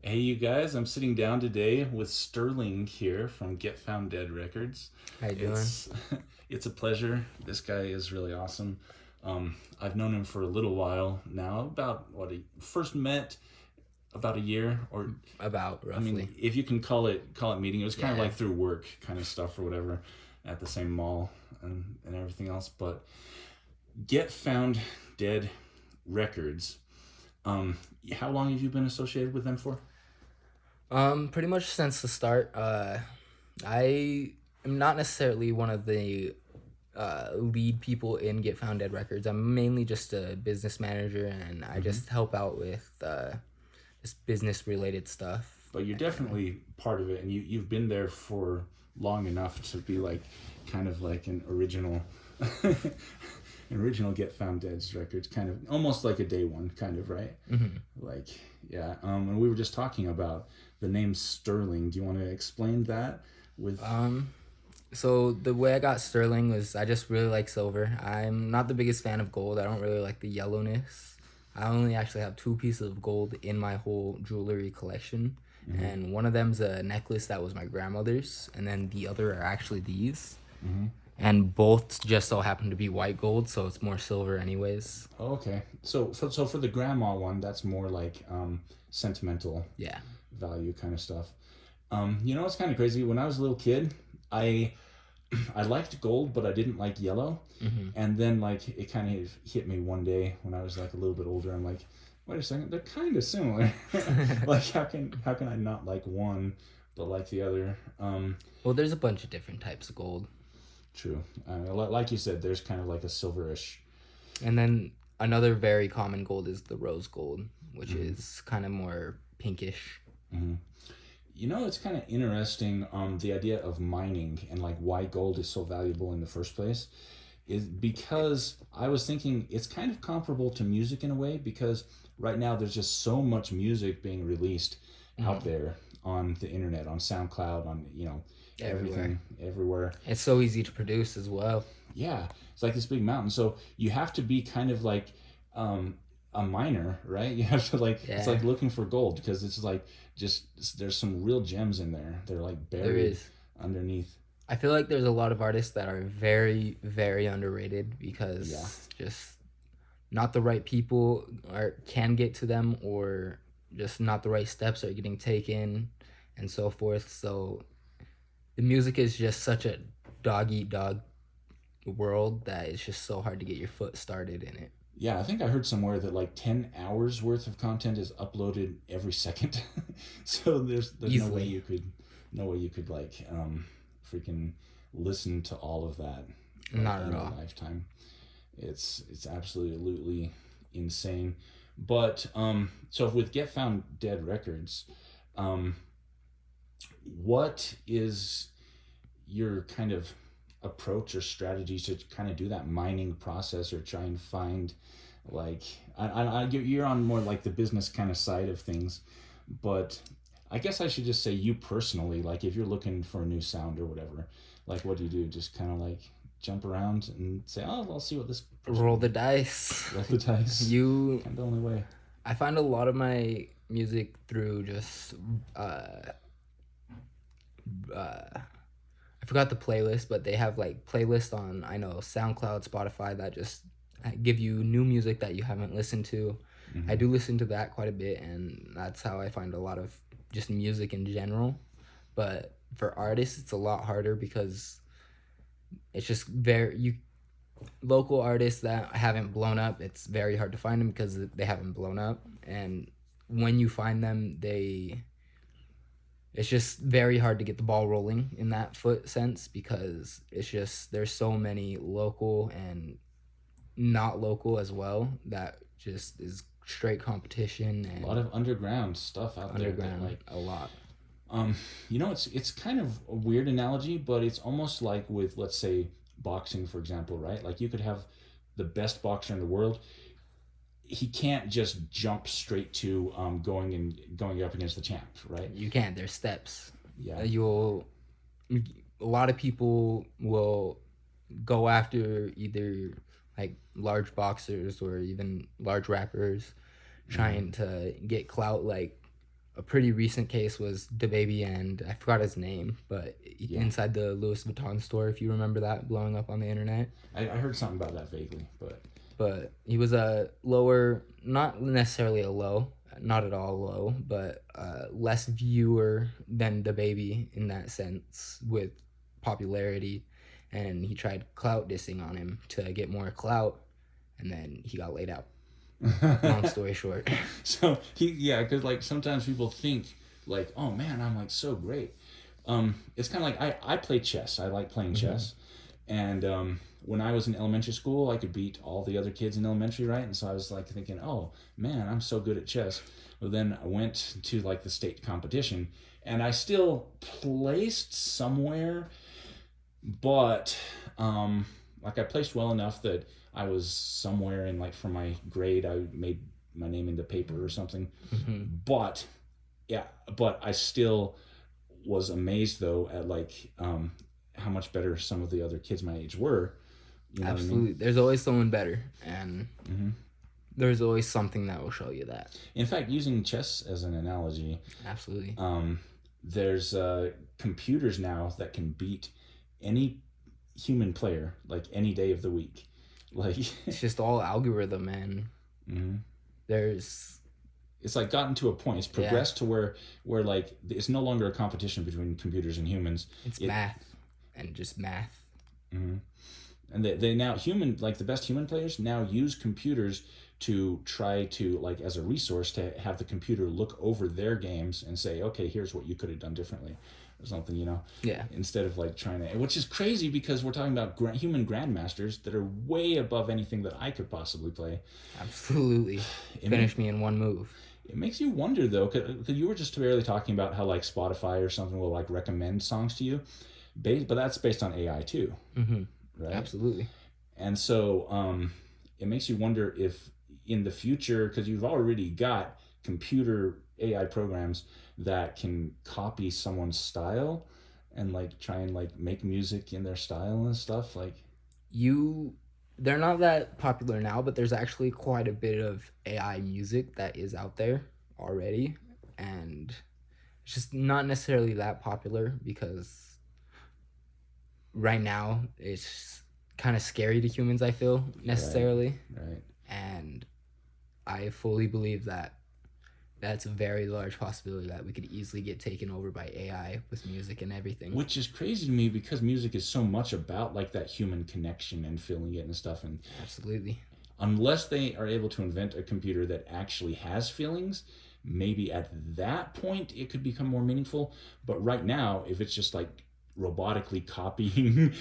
Hey, you guys, I'm sitting down today with Sterling here from Get Found Dead Records. How you doing? It's it's a pleasure. This guy is really awesome. I've known him for a little while now, about what he first met about a year, or About I mean, roughly. if you can call it meeting. It was kind of Yeah. like through work kind of stuff or whatever, at the same mall and everything else. But Get Found Dead Records. Um, how long have you been associated with them for? Pretty much since the start. I am not necessarily one of the lead people in Get Found Dead Records. I'm mainly just a business manager, and I Mm-hmm. just help out with just business related stuff. But you're And definitely part of it, and you've been there for long enough to be like kind of like an original an original Get Found Dead's records, kind of almost like a day one kind of, right? mhm. Like, yeah. And we were just talking about the name Sterling. Do you want to explain that with um, so the way I got Sterling was I just really like silver. I'm not the biggest fan of gold. I don't really like the yellowness. I only actually have two pieces of gold in my whole jewelry collection, mm-hmm, and one of them's a necklace that was my grandmother's, and then the other are actually these, mm-hmm. and both just so happen to be white gold, so it's more silver anyways. Oh, okay. So for the grandma one, that's more like sentimental Yeah. value kind of stuff. It's kind of crazy. When I was a little kid, I I liked gold, but I didn't like yellow. Hmm. And then like it kind of hit me one day when I was like a little bit older. I'm like, wait a second, they're kind of similar. Like how can I not like one but like the other? Well, there's a bunch of different types of gold, True. Like you said, there's kind of like a silverish. and then another very common gold is the rose gold, which Mm-hmm, is kind of more pinkish. mm-hmm. It's kind of interesting. The idea of mining and like why gold is so valuable in the first place is because I was thinking it's kind of comparable to music in a way because right now there's just so much music being released out Hmm. there on the internet, on SoundCloud, on Everywhere. everything, everywhere. It's so easy to produce as well. Yeah, it's like this big mountain. So you have to be kind of like um, a miner, right? You have to like it's Yeah, like looking for gold because it's like just there's some real gems in there. They're like there buried is. underneath. I feel like there's a lot of artists that are very, very underrated Yeah. because just not the right people are can get to them, or just not the right steps are getting taken, and so forth. So the music is just such a dog eat dog world that it's just so hard to get your foot started in it. Yeah, I think I heard somewhere that like 10 hours worth of content is uploaded every second. So there's Easily. no way you could like freaking listen to all of that like Not at in a all. lifetime. It's absolutely insane. But so with Get Found Dead Records, um what is your kind of approach or strategy to kind of do that mining process or try and find like you're on more like the business kind of side of things, but I guess I should just say you personally, like if you're looking for a new sound or whatever, like what do you do? Just kind of like jump around and say, oh, I'll see what this person Roll the dice. roll the dice. You Kind of the only way. I find a lot of my music through just uh I forgot the playlist, but they have like playlists on, I know, SoundCloud, Spotify, that just give you new music that you haven't listened to. I Mm-hmm. do listen to that quite a bit, and that's how I find a lot of just music in general. But for artists, it's a lot harder because it's just very you local artists that haven't blown up. It's very hard to find them because they haven't blown up, and when you find them, it's just very hard to get the ball rolling in that foot sense because it's just there's so many local and not local as well that just is straight competition A lot and of underground stuff out there that underground like a lot. Um, it's kind of a weird analogy, but it's almost like with let's say boxing, for example, right? Like you could have the best boxer in the world. He can't just jump straight to going up against the champ, right? You can't. There's steps. Yeah. You'll a lot of people will go after either like large boxers or even large rappers Mm-hmm. trying to get clout like a pretty recent case was DaBaby, and I forgot his name, but Yeah. inside the Louis Vuitton store, if you remember that blowing up on the internet. I heard something about that vaguely, but But he was a lower, not necessarily a low, not at all low, but less viewer than DaBaby in that sense with popularity. And he tried clout dissing on him to get more clout, and then he got laid out. Long story short. So yeah, because like sometimes people think like, oh man, I'm like so great. It's kind of like I play chess. I like playing chess, and when I was in elementary school, I could beat all the other kids in elementary, right? And so I was like thinking, oh man, I'm so good at chess. Well, then I went to like the state competition, and I still placed somewhere, but like I placed well enough that I was somewhere in like for my grade, I made my name in the paper or something. But yeah, but I still was amazed though at like how much better some of the other kids my age were. You know Absolutely. what I mean? There's always someone better, and there's always something that will show you that. In fact, using chess as an analogy, Absolutely. there's computers now that can beat any human player like any day of the week. Like It's just all algorithm, and there's it's like gotten to a point. It's progressed to where like it's no longer a competition between computers and humans. it's math and just math. And they now human like the best human players now use computers to try to like as a resource to have the computer look over their games and say, okay, here's what you could have done differently or something, you know. Yeah. Instead of like trying to, which is crazy because we're talking about human grandmasters that are way above anything that I could possibly play. Absolutely. Finish me in one move. It makes you wonder though, because you were just barely talking about how like Spotify or something will like recommend songs to you, but that's based on AI too, right? Absolutely. And so it makes you wonder if in the future, because you've already got computer AI programs that can copy someone's style and like try and like make music in their style and stuff like They're not that popular now, but there's actually quite a bit of AI music that is out there already, and it's just not necessarily that popular because right now it's kind of scary to humans, I feel, necessarily. Right. And I fully believe that that's a very large possibility that we could easily get taken over by AI with music and everything. Which is crazy to me because music is so much about like that human connection and feeling it and stuff. And Absolutely. unless they are able to invent a computer that actually has feelings, maybe at that point it could become more meaningful. But right now, if it's just like robotically copying,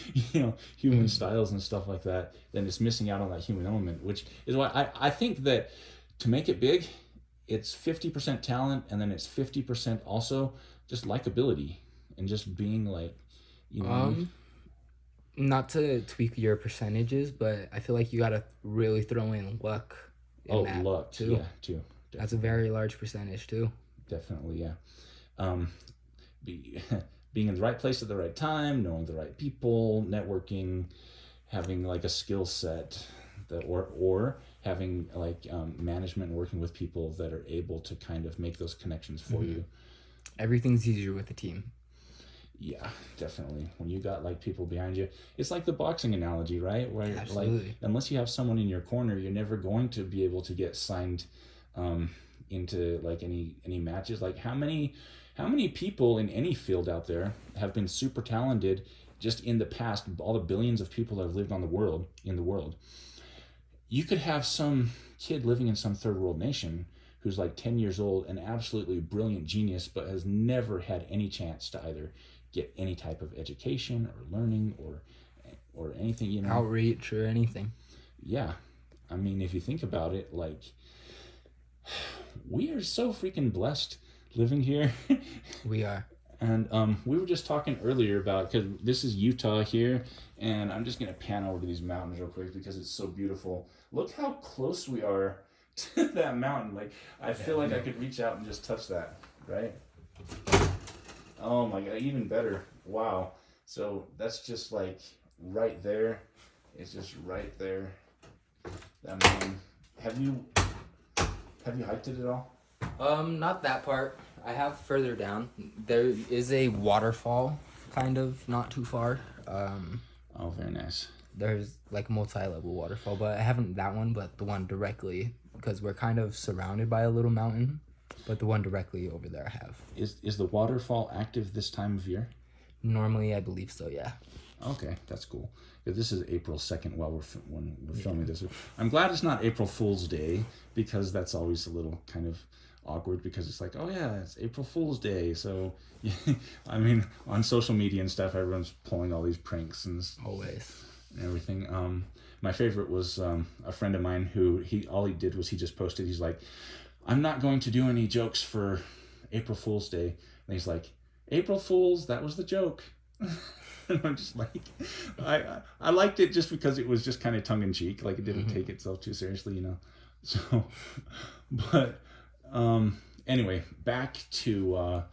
human styles and stuff like that, then it's missing out on that human element, which is why I think that to make it big, it's 50% talent and then it's 50% also just likability and just being like, Not to tweak your percentages, but I feel like you gotta really throw in luck in that luck too. Yeah, too. That's a very large percentage too. Definitely, yeah. Being in the right place at the right time, knowing the right people, networking, having like a skill set that or having like management and working with people that are able to kind of make those connections for you. Everything's easier with a team. Yeah, definitely. When you got like people behind you, it's like the boxing analogy, right? Where Absolutely. like unless you have someone in your corner, you're never going to be able to get signed into like any matches. Like how many people in any field out there have been super talented just in the past, all the billions of people that have lived in the world. You could have some kid living in some third world nation who's like 10 years old, an absolutely brilliant genius, but has never had any chance to either get any type of education or learning or anything, Outreach or anything. Yeah. I mean, if you think about it, like we are so freaking blessed living here. We are. And we were just talking earlier about, because this is Utah here, and I'm just going to pan over to these mountains real quick because it's so beautiful. Look how close we are to that mountain. Like, I feel like I could reach out and just touch that, right? Oh my God, even better. Wow. So that's just like right there. It's just right there. That mountain. Have you hiked it at all? Not that part. I have further down. There is a waterfall, kind of not too far. Oh, very nice. There's like multi-level waterfall, but I haven't that one, but the one directly, because we're kind of surrounded by a little mountain. But the one directly over there, I have. Is the waterfall active this time of year? Normally, I believe so. Yeah. Okay, that's cool. Yeah, this is April 2nd while when we're filming this. I'm glad it's not April Fool's Day, because that's always a little kind of awkward, because it's like, oh yeah, it's April Fool's Day. So, yeah, I mean, on social media and stuff, everyone's pulling all these pranks and Always. everything. My favorite was a friend of mine who all he did was he just posted, he's like, I'm not going to do any jokes for April Fool's Day. And he's like, April Fools, that was the joke. And I'm just like, I liked it just because it was just kind of tongue in cheek, like it didn't take itself too seriously, you know. So, but anyway, back to.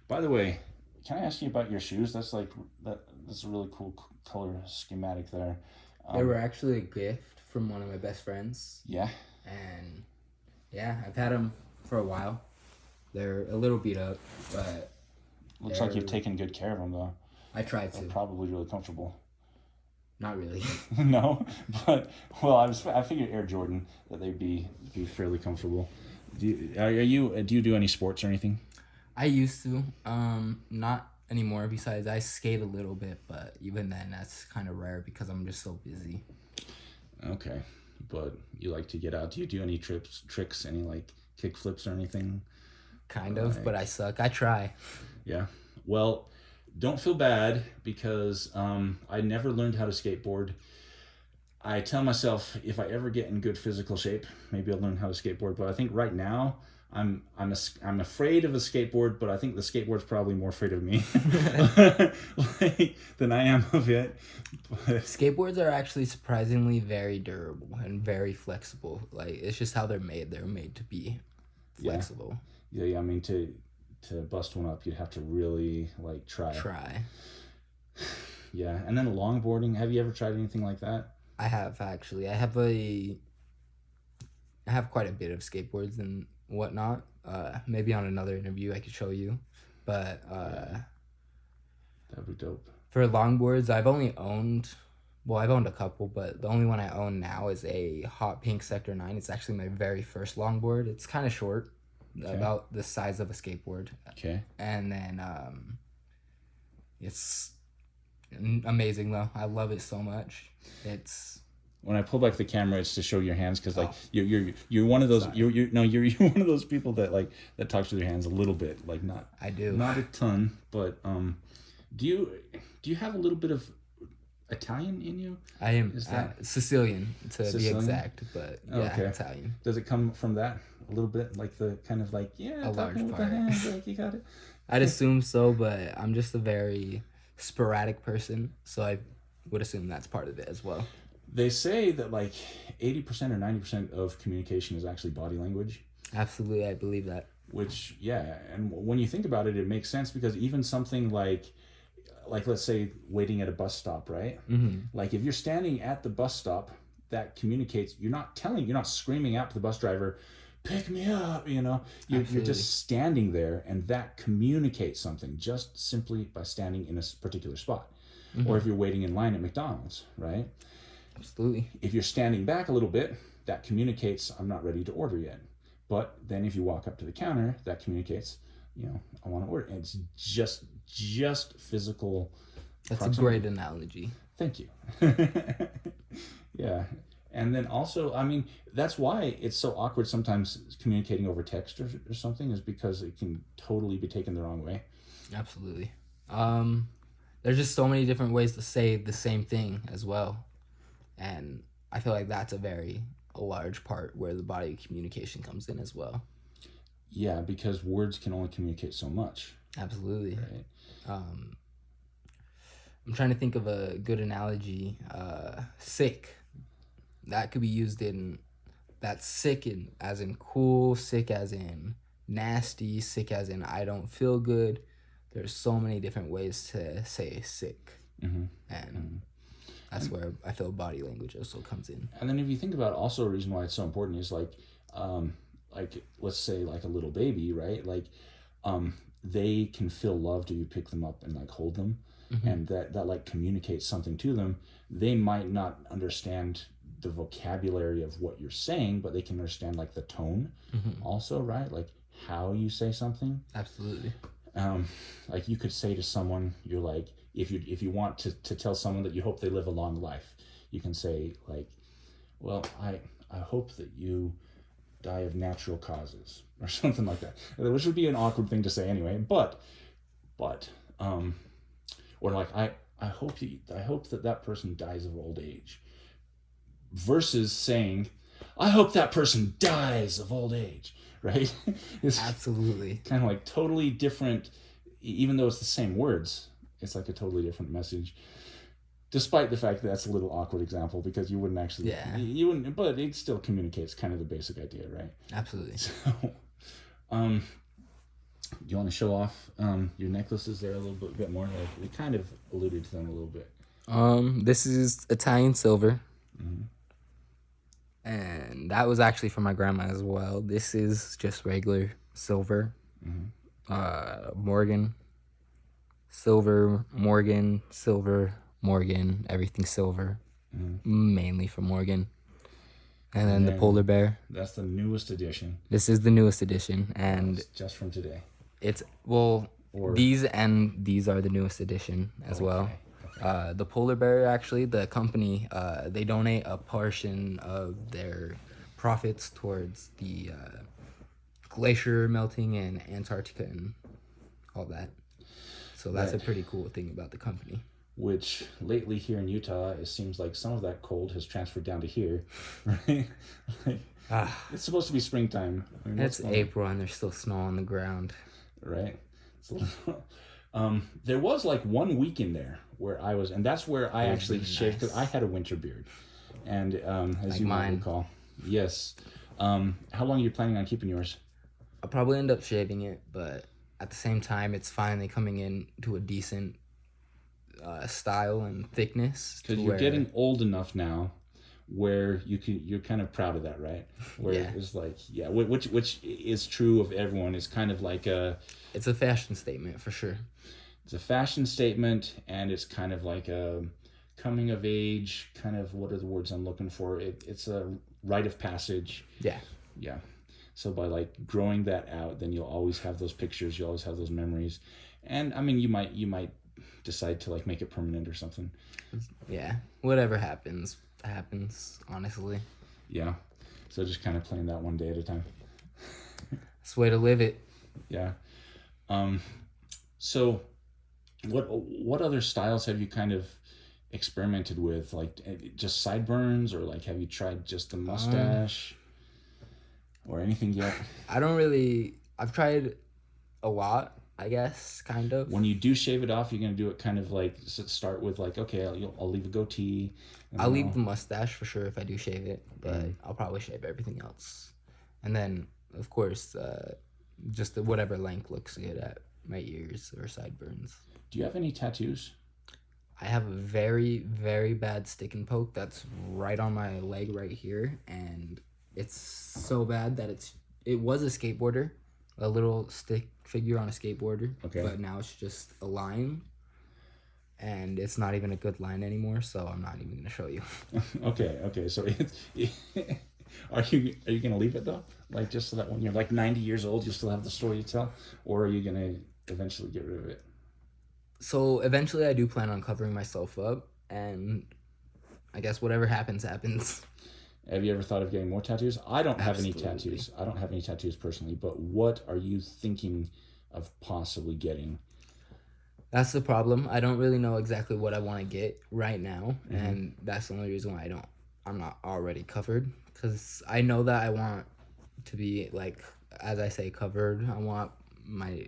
By the way, can I ask you about your shoes? That's that's a really cool color schematic there. They were actually a gift from one of my best friends, Yeah. and yeah, I've had them for a while. They're a little beat up, but Looks like you've taken good care of them though. I tried to. They're probably really comfortable. Not really. No, but well, I figured Air Jordan that they'd be fairly comfortable. Do you do any sports or anything? I used to. Not anymore. Besides, I skate a little bit, but even then, that's kind of rare because I'm just so busy. Okay, but you like to get out. Do you do any tricks, any like kick flips or anything? Kind of, but I suck. I try. Yeah. Well, don't feel bad, because I never learned how to skateboard. I tell myself if I ever get in good physical shape, maybe I'll learn how to skateboard. But I think right now I'm afraid of a skateboard, but I think the skateboard's probably more afraid of me than I am of it. But Skateboards are actually surprisingly very durable and very flexible. Like, it's just how they're made. They're made to be flexible. yeah, I mean to bust one up, you'd have to really like try. Yeah, and then longboarding. Have you ever tried anything like that? I have actually. I have quite a bit of skateboards and whatnot. Maybe on another interview I could show you, but That'd be dope. for longboards, I've owned a couple, but the only one I own now is a Hot Pink Sector 9. It's actually my very first longboard. It's kind of short, about the size of a skateboard. Okay. And then it's amazing though. I love it so much. It's When I pull back the camera, it's to show your hands, because like you're one of those you're one of those people that talks with your hands a little bit, like not a ton, but do you have a little bit of Italian in you? I am Is that Sicilian to Sicilian? be exact, but yeah, Okay. Italian. Does it come from that a little bit, like the kind of like A large talking with the part. hands, like you got it? I'd assume so, but I'm just a very sporadic person, so I would assume that's part of it as well. They say that like 80% or 90% of communication is actually body language. Absolutely, I believe that. Which, yeah, and when you think about it, it makes sense, because even something like let's say waiting at a bus stop, right? Mm-hmm. Like if you're standing at the bus stop, that communicates. You're not screaming out to the bus driver, pick me up, you know. You're just standing there, and that communicates something just simply by standing in a particular spot. Mm-hmm. Or if you're waiting in line at McDonald's, right? Absolutely. If you're standing back a little bit, that communicates I'm not ready to order yet. But then if you walk up to the counter, that communicates, you know, I want to order. And it's just physical. That's proximity. a great analogy. Thank you. Yeah. And then also, I mean, that's why it's so awkward sometimes communicating over text or something, is because it can totally be taken the wrong way. Absolutely. There's just so many different ways to say the same thing as well. And I feel like that's a large part where the body communication comes in as well. Yeah, because words can only communicate so much. Absolutely. Right. I'm trying to think of a good analogy. Sick. That could be used in, that's sick in, as in cool, sick as in nasty, sick as in I don't feel good. There's so many different ways to say sick. Mm-hmm. And that's where I feel body language also comes in. And then if you think about it, also a reason why it's so important is like let's say like a little baby, right? Like they can feel loved if you pick them up and like hold them, and that like communicates something to them. They might not understand the vocabulary of what you're saying, but they can understand like the tone also, right? Like how you say something. Absolutely. Like you could say to someone, you're like, if you want to tell someone that you hope they live a long life, you can say like, well, I hope that you die of natural causes or something like that, which would be an awkward thing to say anyway. But or like I hope that person dies of old age, versus saying, I hope that person dies of old age, right? It's Absolutely. kind of like totally different, even though it's the same words. It's like a totally different message. Despite the fact that that's a little awkward example because you wouldn't actually, you wouldn't, but it still communicates kind of the basic idea, right? Absolutely. So, do you want to show off your necklaces there a little bit more? Like we kind of alluded to them a little bit. This is Italian silver. And that was actually from my grandma as well. This is just regular silver. Morgan. Silver, Morgan, silver, Morgan, everything silver. Mainly from Morgan. And then the polar bear. That's the newest edition. This is the newest edition. And it's just from today. It's, well, these are the newest edition as well. The polar bear, actually, the company, they donate a portion of their profits towards the glacier melting in Antarctica and all that. So that's a pretty cool thing about the company. Which lately here in Utah, it seems like some of that cold has transferred down to here, right? It's supposed to be springtime. I mean, it's April and there's still snow on the ground. Right. There was like 1 week in there where I was, and that's where I actually shaved, because I had a winter beard. And as like you might recall, yes. How long are you planning on keeping yours? I'll probably end up shaving it, but at the same time, it's finally coming in to a decent style and thickness. Because you're getting old enough now where you're kind of proud of that, right? Where it's like, which is true of everyone. It's kind of like it's a fashion statement for sure. It's a fashion statement, and it's kind of like a coming of age, kind of, what are the words I'm looking for? It's a rite of passage. Yeah. So by like growing that out, then you'll always have those pictures, you'll always have those memories. And I mean, you might decide to like make it permanent or something. Yeah. Whatever happens, honestly. Yeah. So just kind of playing that one day at a time. It's the way to live it. Yeah. So what other styles have you kind of experimented with? Like just sideburns, or like have you tried just the mustache? Or anything yet? I've tried a lot, I guess, kind of. When you do shave it off, you're going to do it kind of like, start with like, okay, I'll leave a goatee. I'll leave the mustache for sure if I do shave it, but I'll probably shave everything else. And then, of course, just whatever length looks good at my ears or sideburns. Do you have any tattoos? I have a very, very bad stick and poke that's right on my leg right here, and it's so bad that it was a skateboarder, a little stick figure on a skateboarder. Okay. But now it's just a line, and it's not even a good line anymore. So I'm not even gonna show you. Okay. So are you gonna leave it though? Like just so that when you're like 90 years old, you'll still have the story to tell, or are you gonna eventually get rid of it? So eventually, I do plan on covering myself up, and I guess whatever happens, happens. Have you ever thought of getting more tattoos? I don't have any tattoos. I don't have any tattoos personally, but what are you thinking of possibly getting? That's the problem. I don't really know exactly what I want to get right now, and that's the only reason why I'm not already covered, because I know that I want to be, like, as I say, covered. I want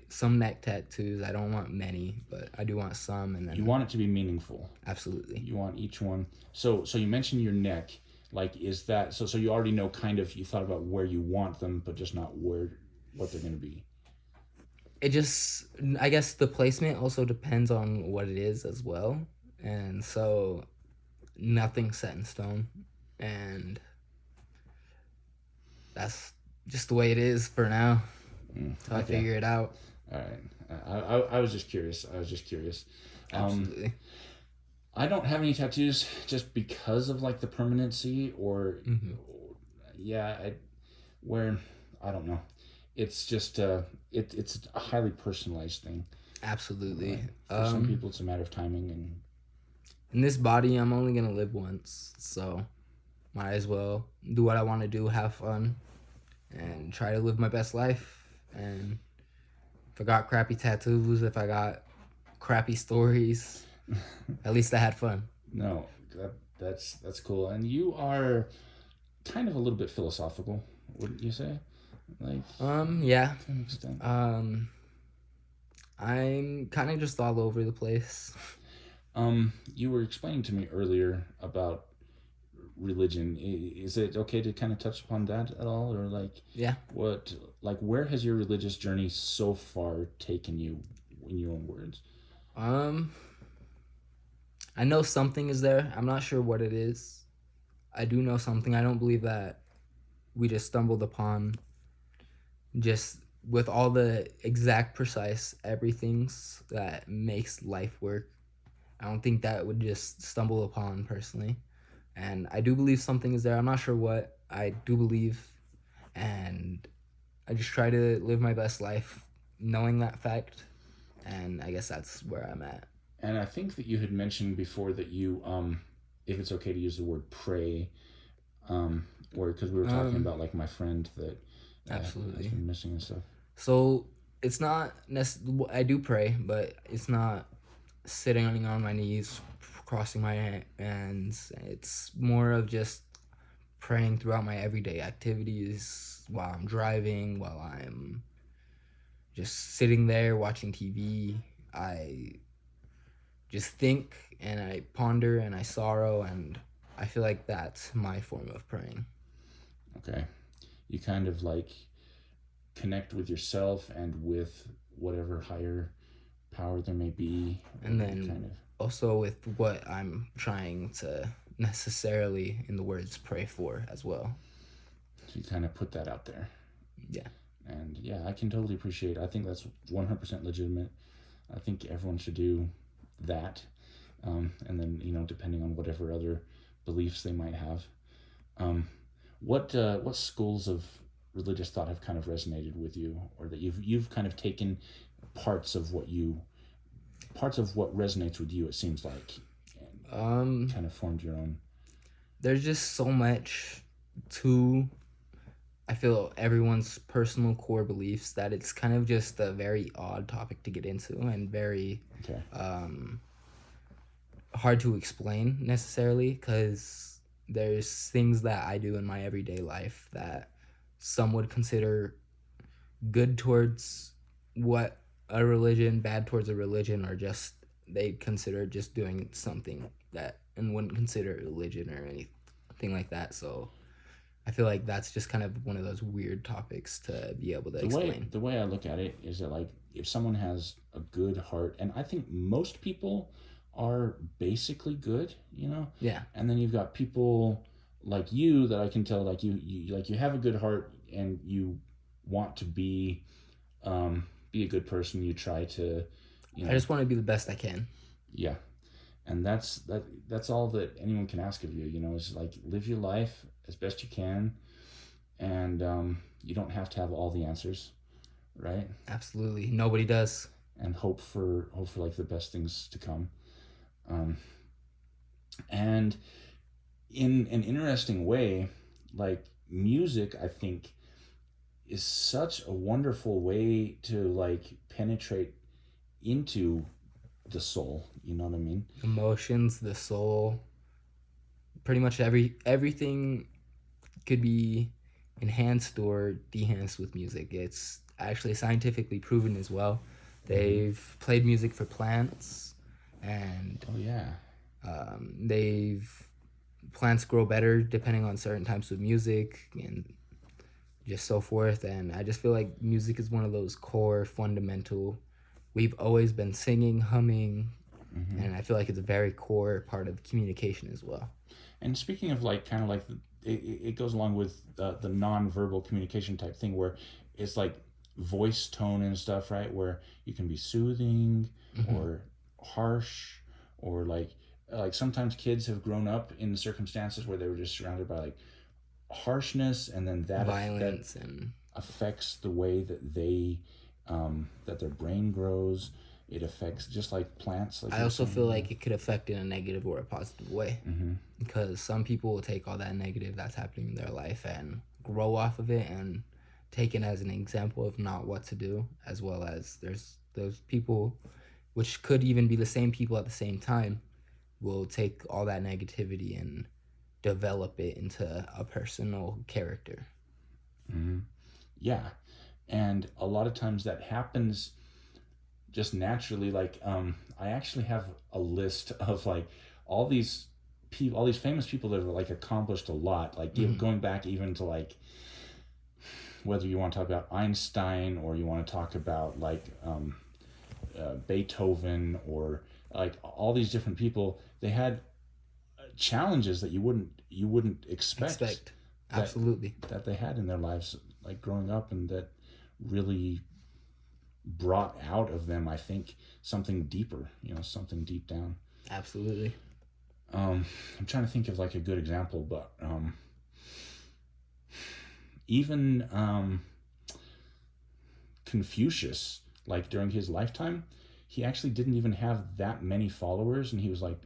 some neck tattoos. I don't want many, but I do want some. And then you want it to be meaningful. Absolutely. You want each one. So you mentioned your neck. Like, is that so you already know, kind of, you thought about where you want them, but just not what they're going to be? It just, I guess the placement also depends on what it is as well. And so nothing's set in stone. And that's just the way it is for now. I figure it out. All right. I was just curious. I was just curious. Um, Absolutely. I don't have any tattoos just because of like the permanency Hmm. yeah, where I don't know. It's just it's a highly personalized thing, Absolutely. right? For some people, it's a matter of timing, In this body, I'm only gonna live once, so might as well do what I want to do, have fun, and try to live my best life. And if I got crappy tattoos, if I got crappy stories, and at least I had fun. no, that's cool. And you are kind of a little bit philosophical, wouldn't you say? Like Yeah. to an extent. Um, I'm kind of just all over the place. You were explaining to me earlier about religion. Is it okay to kind of touch upon that at all, or like Yeah. what, like where has your religious journey so far taken you, in your own words? Um, I know something is there. I'm not sure what it is. I do know something. I don't believe that we just stumbled upon just with all the exact precise everything's that makes life work. I don't think that would just stumble upon personally. And I do believe something is there. I'm not sure what. I do believe, and I just try to live my best life knowing that fact. And I guess that's where I'm at. And I think that you had mentioned before that you, if it's okay to use the word pray, or because we were talking Um, about like my friend that has Absolutely. been missing and stuff. So it's not I do pray, but it's not sitting on my knees, crossing my hands. It's more of just praying throughout my everyday activities while I'm driving, while I'm just sitting there watching TV. I just think and I ponder and I sorrow, and I feel like that's my form of praying. Okay, you kind of like connect with yourself and with whatever higher power there may be, or And you kind then of, also with what I'm trying to necessarily, in the words, pray for as well. so you kind of put that out there. Yeah, And yeah, I can totally appreciate it. I think that's 100% legitimate. I think everyone should do that. And then, depending on whatever other beliefs they might have. Um, what schools of religious thought have kind of resonated with you, or that you've kind of taken parts of what resonates with you? It seems like, and um, kind of formed your own. there's just so much to, I feel, everyone's personal core beliefs that it's kind of just a very odd topic to get into and very Okay. um, hard to explain necessarily, because there's things that I do in my everyday life that some would consider good towards what a religion, bad towards a religion, or just they consider just doing something that and wouldn't consider it religion or anything like that. So I feel like that's just kind of one of those weird topics to be able to the way explain. the way I look at it is that, like, if someone has a good heart, and I think most people are basically good, Yeah, and then you've got people like you that I can tell, like, you have a good heart and you want to be a good person. You try to, you I know, just want to be the best I can. yeah. And that's all that anyone can ask of you. Is like, live your life as best you can, and you don't have to have all the answers, right? Absolutely, nobody does. And hope for like the best things to come. Um, and in an interesting way, like, music, I think, is such a wonderful way to like penetrate into the soul. You know what I mean? Emotions, the soul, pretty much everything could be enhanced or dehanced with music. It's actually scientifically proven as well. Mm-hmm. They've played music for plants, and Oh yeah. they've plants grow better depending on certain types of music and just so forth. And I just feel like music is one of those core fundamental. We've always been singing, humming, Mm-hmm. and I feel like it's a very core part of communication as well. And speaking of like kind of like it goes along with the non-verbal communication type thing, where it's like voice tone and stuff, right? Where you can be soothing Hmm. or harsh, or like sometimes kids have grown up in circumstances where they were just surrounded by like harshness, and then that Violence and affects the way that they that their brain grows. It affects just like plants, like I you were also saying feel earlier. like it could affect in a negative or a positive way, because some people will take all that negative that's happening in their life and grow off of it and take it as an example of not what to do, as well as there's those people, which could even be the same people at the same time, will take all that negativity and develop it into a personal character. Yeah, and a lot of times that happens just naturally. Like I actually have a list of like all these people, all these famous people that have like accomplished a lot, like Hmm. going back even to like whether you want to talk about Einstein or you want to talk about like Beethoven, or like all these different people. They had challenges that you wouldn't expect Expect. that Absolutely. that they had in their lives, like growing up, and that really brought out of them, I think, something deeper, something deep down. Absolutely. I'm trying to think of like a good example, but even Confucius, like during his lifetime, he actually didn't even have that many followers, and he was like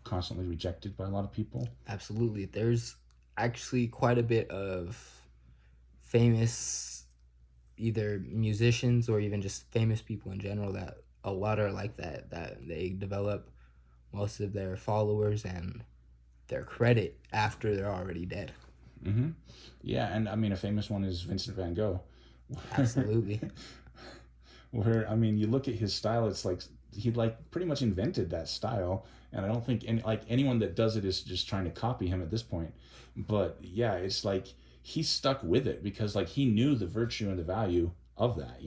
constantly rejected by a lot of people. Absolutely. There's actually quite a bit of famous either musicians or even just famous people in general that a lot are like that they develop most of their followers and their credit after they're already dead. Hmm. Yeah, and I mean a famous one is Vincent Van Gogh. Absolutely. Where I mean, you look at his style, it's like he like pretty much invented that style, and I don't think anyone that does it is just trying to copy him at this point. But yeah, it's like he stuck with it because like he knew the virtue and the value of that.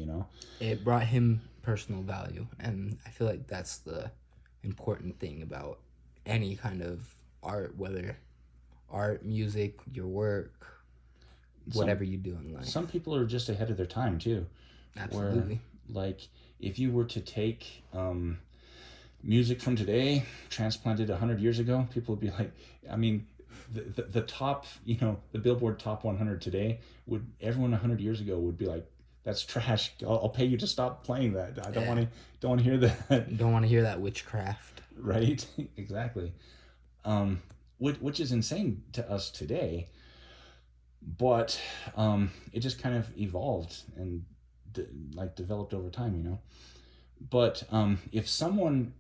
It brought him personal value, and I feel like that's the important thing about any kind of art, whether art, music, your work, Some whatever you do in life. some people are just ahead of their time too, where Absolutely. like if you were to take music from today, transplanted 100 years ago, people would be like, I mean, the top, the Billboard Top 100 today, would everyone 100 years ago would be like, that's trash. I'll pay you to stop playing that. I don't want Yeah. to don't want to hear that. Don't want to hear that witchcraft. Right? Exactly. Um, which is insane to us today, but it just kind of evolved and like developed over time. But if someone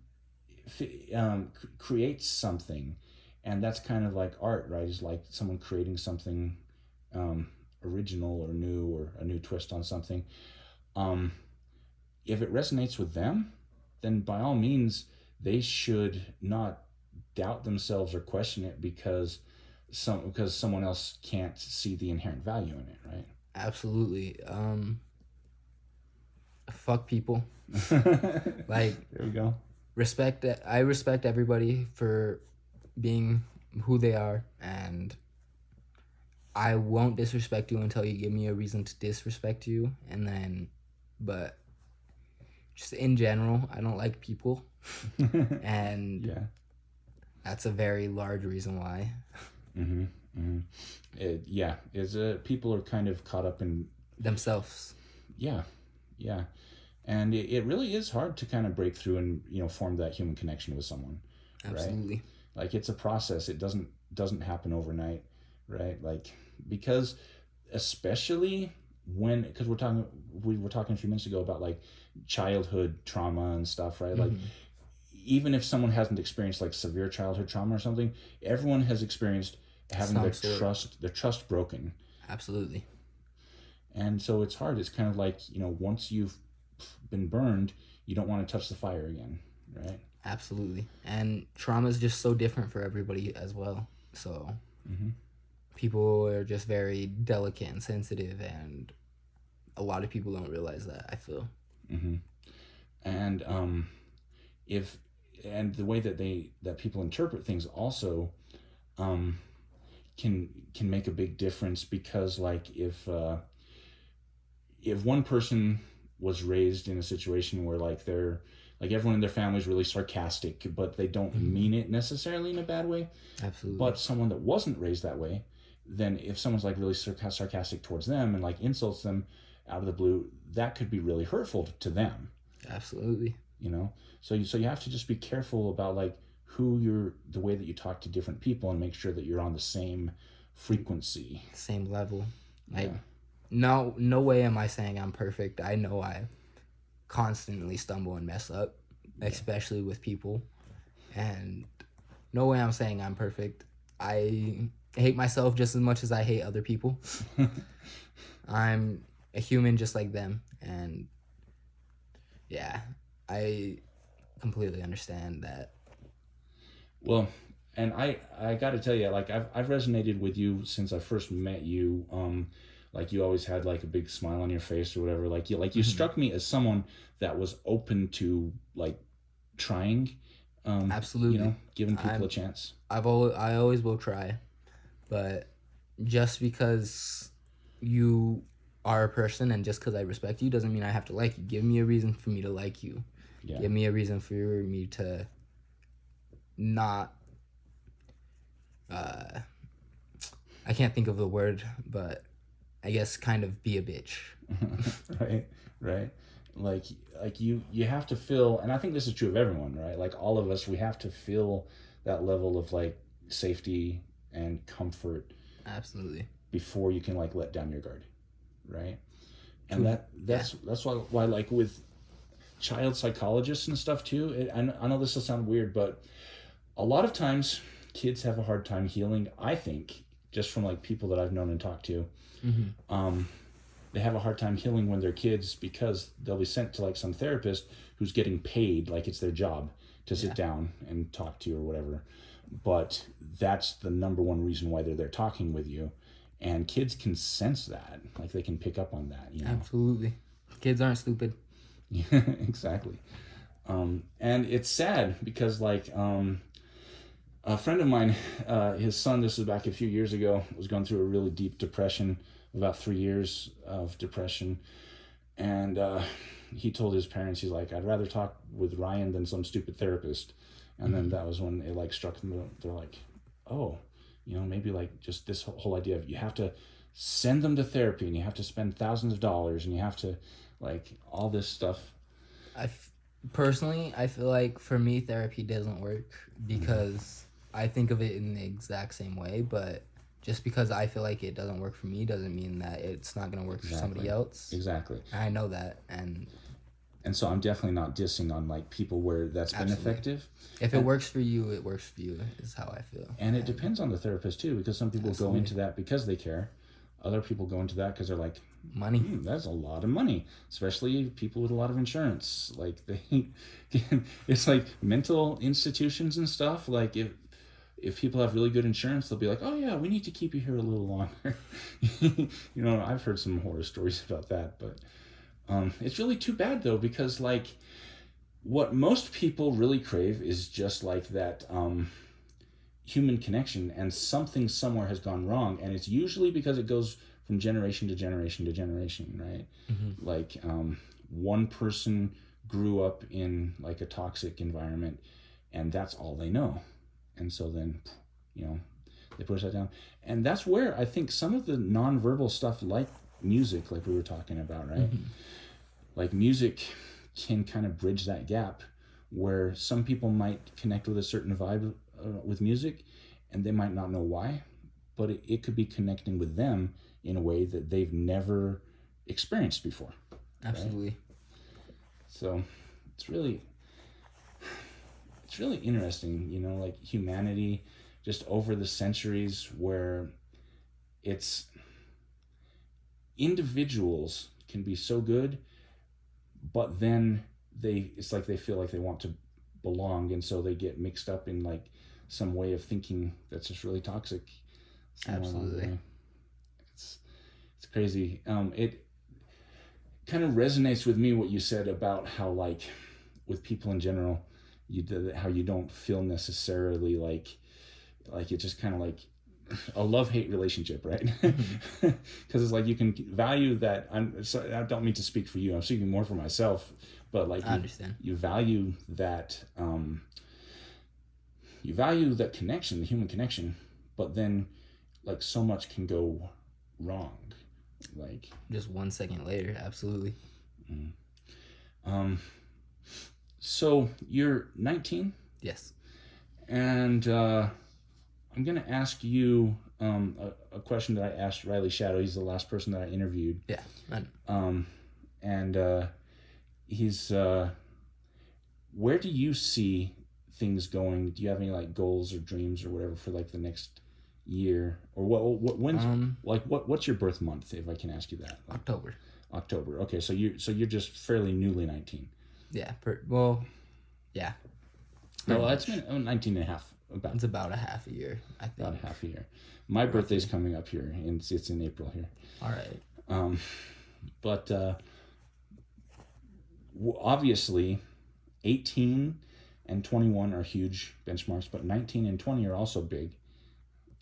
creates something, and that's kind of like art, right? Is like someone creating something um, original or new, or a new twist on something. Um, if it resonates with them, then by all means they should not doubt themselves or question it because someone else can't see the inherent value in it, Absolutely. Fuck people. right? Like There we go. respect that. I respect everybody for being who they are, and I won't disrespect you until you give me a reason to disrespect you. And then, but just in general, I don't like people, and Yeah. that's a very large reason why. Mm-hmm. Mm-hmm. Yeah, is people are kind of caught up in. Themselves. Yeah, yeah, and it really is hard to kind of break through and form that human connection with someone, right? Absolutely. Like it's a process. It doesn't happen overnight, right? Like because especially because we were talking a few minutes ago about like childhood trauma and stuff, right? Like Hmm. even if someone hasn't experienced like severe childhood trauma or something, everyone has experienced having Some sort. their trust broken. Absolutely. And so it's hard. It's kind of like, once you've been burned, you don't want to touch the fire again, right? Absolutely. And trauma is just so different for everybody as well. So Mm-hmm. people are just very delicate and sensitive, and a lot of people don't realize that, I feel. Mm-hmm. And if and the way that people interpret things also um, can make a big difference, because like if one person was raised in a situation where like they're like everyone in their family is really sarcastic, but they don't mean it necessarily in a bad way, Absolutely. but someone that wasn't raised that way, then if someone's like really sarcastic towards them and like insults them out of the blue, that could be really hurtful to them, Absolutely. you know. So you have to just be careful about like who you're, the way that you talk to different people, and make sure that you're on the same frequency. Same level. Like, Yeah. no way am I saying I'm perfect. I know I constantly stumble and mess up, especially with people. And no way I'm saying I'm perfect. I hate myself just as much as I hate other people. I'm a human just like them. And yeah, I completely understand that. Well, and I got to tell you, like I've resonated with you since I first met you. Like you always had like a big smile on your face or whatever. Like you struck me as someone that was open to like trying. Absolutely. You know, giving people I'm- a chance. I always will try, but just because you are a person and just because I respect you doesn't mean I have to like you. Give me a reason for me to like you. Yeah. Give me a reason for me to not. I can't think of the word, but I guess kind of be a bitch. Right. Like you have to feel, and I think this is true of everyone, right? Like all of us, we have to feel that level of like safety and comfort Absolutely. before you can like let down your guard, right? And True. that's why like with child psychologists and stuff too, I know this will sound weird, but a lot of times kids have a hard time healing, I think, just from like people that I've known and talked to. They have a hard time healing when they're kids because they'll be sent to like some therapist who's getting paid, like it's their job to sit down and talk to you or whatever. But that's the number one reason why they're there talking with you. And kids can sense that, like they can pick up on that, you know. Absolutely. Kids aren't stupid. Yeah, exactly. And it's sad because like a friend of mine, his son, this was back a few years ago, was going through a really deep depression, about 3 years of depression. And he told his parents, he's like, I'd rather talk with Ryan than some stupid therapist. And then that was when it like struck them. They're like, oh, you know, maybe like just this whole idea of you have to send them to therapy and you have to spend thousands of dollars and you have to like all this stuff. Personally, I feel like for me, therapy doesn't work because I think of it in the exact same way, but just because I feel like it doesn't work for me doesn't mean that it's not going to work for somebody else. Exactly. I know that. And so I'm definitely not dissing on like people where that's been effective. If it works for you, it works for you, is how I feel. And it depends on the therapist too, because some people go into that because they care. Other people go into that because they're like, money. That's a lot of money, especially people with a lot of insurance. Like they, it's like mental institutions and stuff. Like if people have really good insurance, they'll be like, oh yeah, we need to keep you here a little longer. You know, I've heard some horror stories about that, but it's really too bad though, because like what most people really crave is just like that human connection, and something somewhere has gone wrong, and it's usually because it goes from generation to generation to generation, right? Like one person grew up in like a toxic environment and that's all they know, and so then, you know, they push that down. And that's where I think some of the nonverbal stuff, like music, like we were talking about, right? Like music can kind of bridge that gap where some people might connect with a certain vibe with music and they might not know why, but it could be connecting with them in a way that they've never experienced before. Absolutely. Right? So it's really interesting, you know, like humanity just over the centuries, where it's individuals can be so good, but then it's like they feel like they want to belong, and so they get mixed up in like some way of thinking that's just really toxic. Absolutely. It's crazy. It kind of resonates with me what you said about how like with people in general, how you don't feel necessarily like it just kind of like a love-hate relationship, right? Mhm. Because it's like you can value that. I don't mean to speak for you. I'm speaking more for myself. But like I understand. you value that you value that connection, the human connection. But then like so much can go wrong. Like Just 1 second later, absolutely. um, so you're 19, Yes. and I'm gonna ask you a question that I asked Riley Shadow. He's the last person that I interviewed. Yeah. Um, and he's where do you see things going? Do you have any like goals or dreams or whatever for like the next year, or what when's like what's your birth month, if I can ask you that? Like, October. October. Okay, so you're just fairly newly 19. Yeah. Well, yeah. No, Pretty well, it's much. been 19 and a half, It's about a half a year, I think. about a half a year. My birthday's coming up here, and it's in April here. All right. But obviously, 18 and 21 are huge benchmarks, but 19 and 20 are also big,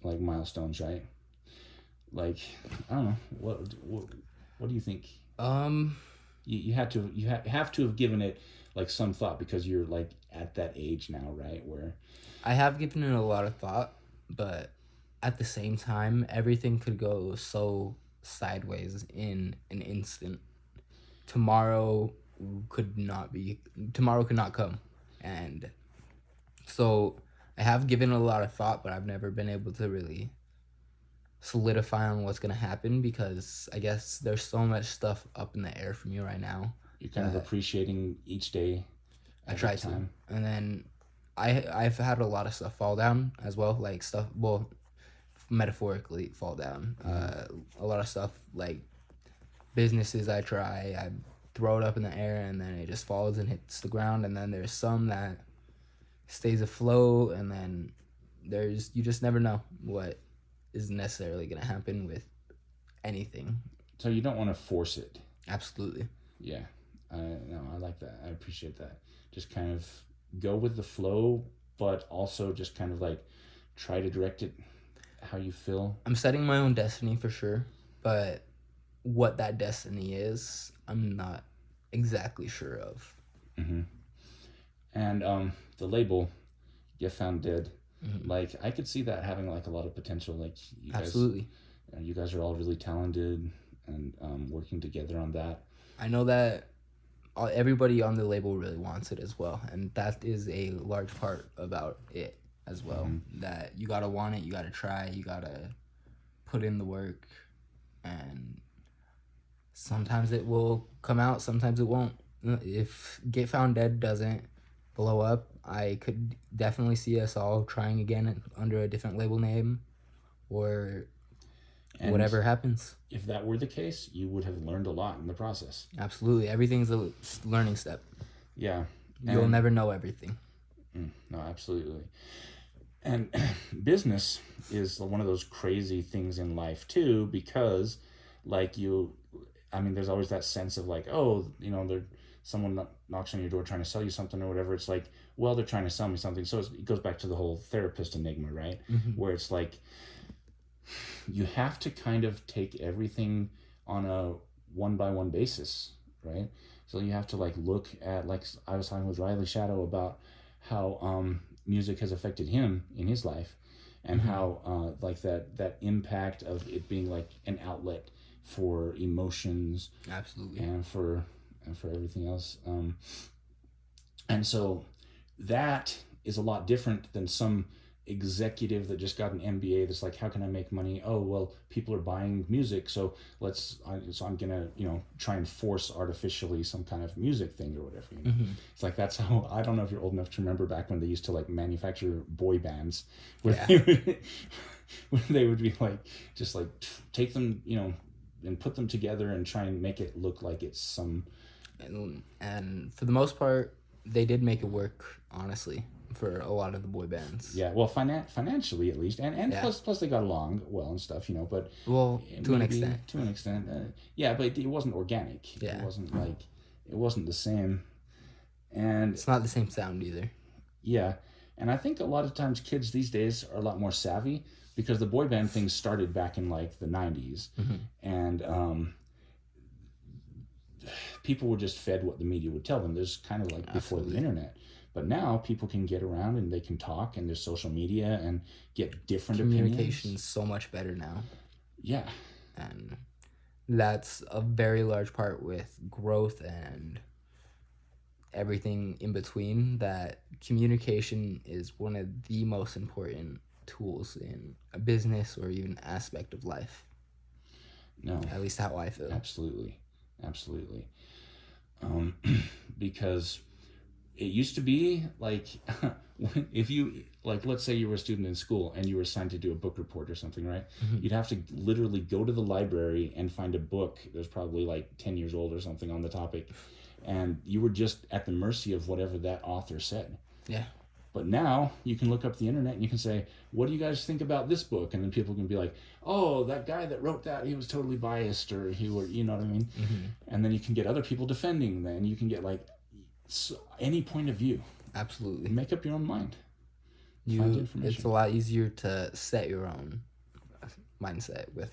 like milestones, right? Like, I don't know, what do you think? You had to have to have given it like some thought, because you're like at that age now, right? Where I have given it a lot of thought, but at the same time, everything could go so sideways in an instant. Tomorrow tomorrow could not come. And so I have given it a lot of thought, but I've never been able to really solidify on what's going to happen, because I guess there's so much stuff up in the air for me right now. you're kind of appreciating each day I at try a to. time. And then I've had a lot of stuff fall down as well, like stuff, well, metaphorically fall down. A lot of stuff like businesses I try, I throw it up in the air and then it just falls and hits the ground. And then there's some that stays afloat, and then you just never know what is necessarily going to happen with anything. So you don't want to force it. Absolutely. Yeah, no, I like that. I appreciate that. Just kind of go with the flow, but also just kind of like try to direct it how you feel. I'm setting my own destiny for sure, but what that destiny is, I'm not exactly sure of. And the label, Get Found Dead, like I could see that having like a lot of potential. Like you guys, Absolutely. You guys are all really talented and working together on that. I know that everybody on the label really wants it as well, and that is a large part about it as well. That you gotta want it, you gotta try, you gotta put in the work, and sometimes it will come out, sometimes it won't. If Get Found Dead doesn't blow up, I could definitely see us all trying again under a different label name, or And whatever happens. if that were the case, you would have learned a lot in the process. Absolutely, everything's a learning step. Yeah. You'll never know everything. No, absolutely. And business is one of those crazy things in life too, because like there's always that sense of like, oh, someone knocks on your door trying to sell you something or whatever. It's like, well, they're trying to sell me something. So it goes back to the whole therapist enigma, right? Where it's like, you have to kind of take everything on a one-by-one basis, right? So you have to like look at, like I was talking with Riley Shadow about how music has affected him in his life, and how like that impact of it being like an outlet for emotions. Absolutely. And for everything else. And so that is a lot different than some executive that just got an MBA that's like, how can I make money? Oh, well, people are buying music, so I'm gonna try and force artificially some kind of music thing or whatever. It's like, that's how, I don't know if you're old enough to remember back when they used to like manufacture boy bands, where they would be like, just like take them and put them together and try and make it look like it's some. And for the most part, they did make it work, honestly, for a lot of the boy bands. Yeah, well, financially at least, and plus they got along well and stuff, but well, to an extent. To an extent, yeah, but it wasn't organic. Yeah. It wasn't the same, and it's not the same sound either. Yeah, and I think a lot of times kids these days are a lot more savvy, because the boy band thing started back in like the 90s, and people were just fed what the media would tell them. There's kind of like before the Absolutely. internet. But now people can get around and they can talk, and there's social media and get different Communication's opinions. so much better now, Yeah, and that's a very large part with growth and everything in between. That communication is one of the most important tools in a business or even aspect of life. no, At least how I feel. absolutely, absolutely. Um, because it used to be like if you like, let's say you were a student in school and you were assigned to do a book report or something, right? You'd have to literally go to the library and find a book that was probably like 10 years old or something on the topic, and you were just at the mercy of whatever that author said. Yeah. But now you can look up the internet and you can say, what do you guys think about this book? And then people can be like, oh, that guy that wrote that, he was totally biased, or he were, you know what I mean? And then you can get other people defending. Then you can get like any point of view. Absolutely. Make up your own mind. Find information. It's a lot easier to set your own mindset with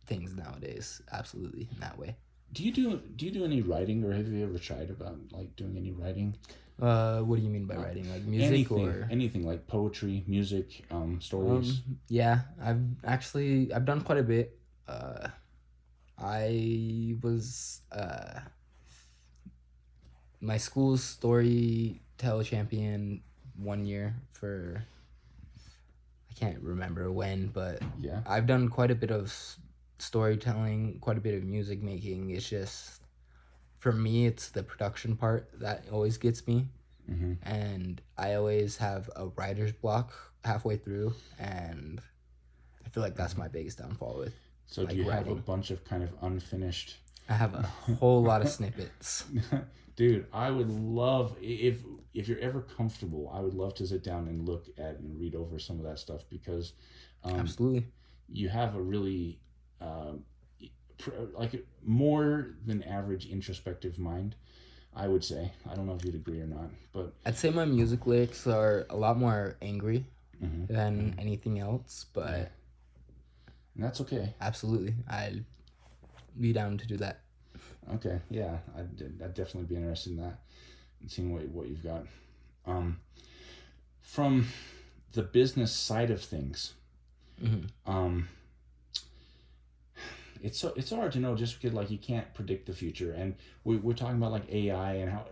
things nowadays. Absolutely, in that way. Do you do any writing, or have you ever tried about like doing any writing? What do you mean by writing? Like music Anything, or? anything like poetry, music, stories. Yeah, I've done quite a bit. I was my school's storytell champion 1 year for, I can't remember when, but Yeah. I've done quite a bit of storytelling, quite a bit of music making. It's just, for me, it's the production part that always gets me. And I always have a writer's block halfway through, and I feel like that's my biggest downfall with. So like do you have a writing. bunch of kind of unfinished? I have a whole lot of snippets. Dude, I would love if you're ever comfortable, I would love to sit down and look at and read over some of that stuff, because Absolutely. you have a really like more than average introspective mind, I would say. I don't know if you'd agree or not, but I'd say my music lyrics are a lot more angry than anything else, but and that's okay. absolutely, I'd be down to do that. Okay, yeah, I'd definitely be interested in that and seeing what you've got. From the business side of things, it's hard to know, just because like you can't predict the future, and we're talking about like AI and how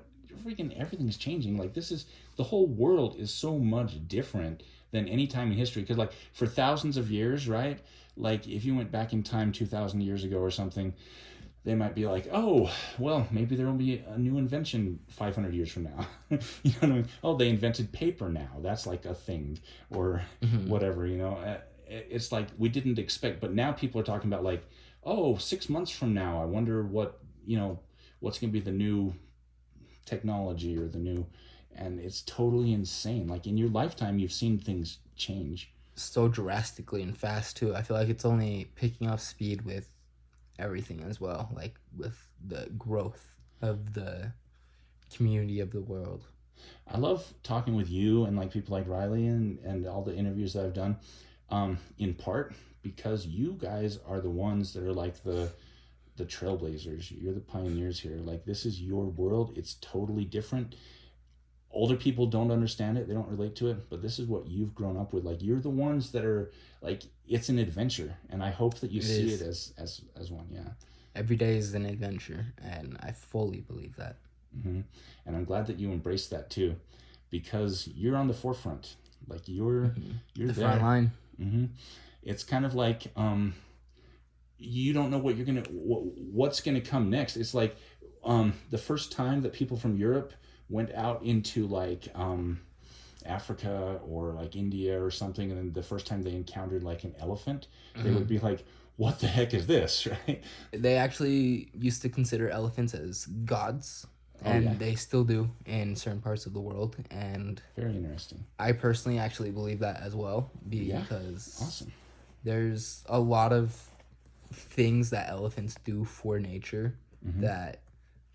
freaking everything's changing. Like this is, the whole world is so much different than any time in history, because like for thousands of years, right? Like if you went back in time 2,000 years ago or something, they might be like, oh, well, maybe there will be a new invention 500 years from now. You know what I mean? Oh, they invented paper now. That's like a thing, or whatever, you know. It's like we didn't expect, but now people are talking about like, oh, 6 months from now, I wonder what, you know, what's going to be the new technology or the new, and it's totally insane. Like in your lifetime, you've seen things change. So drastically and fast too. I feel like it's only picking up speed with everything as well, like with the growth of the community of the world. I love talking with you and like people like Riley and all the interviews that I've done, in part because you guys are the ones that are like the trailblazers. You're the pioneers here. Like this is your world. It's totally different. Older people don't understand it, they don't relate to it, but this is what you've grown up with. Like you're the ones that are like, it's an adventure, and I hope that you see it as one. Yeah. Every day is an adventure, and I fully believe that. And I'm glad that you embrace that too, because you're on the forefront. Like you're The there. front line. It's kind of like you don't know what you're gonna what's gonna come next. It's like the first time that people from Europe went out into like Africa or like India or something, and then the first time they encountered like an elephant, they would be like, what the heck is this? Right? They actually used to consider elephants as gods, and yeah. they still do in certain parts of the world. And Very interesting. I personally actually believe that as well, because Awesome. there's a lot of things that elephants do for nature that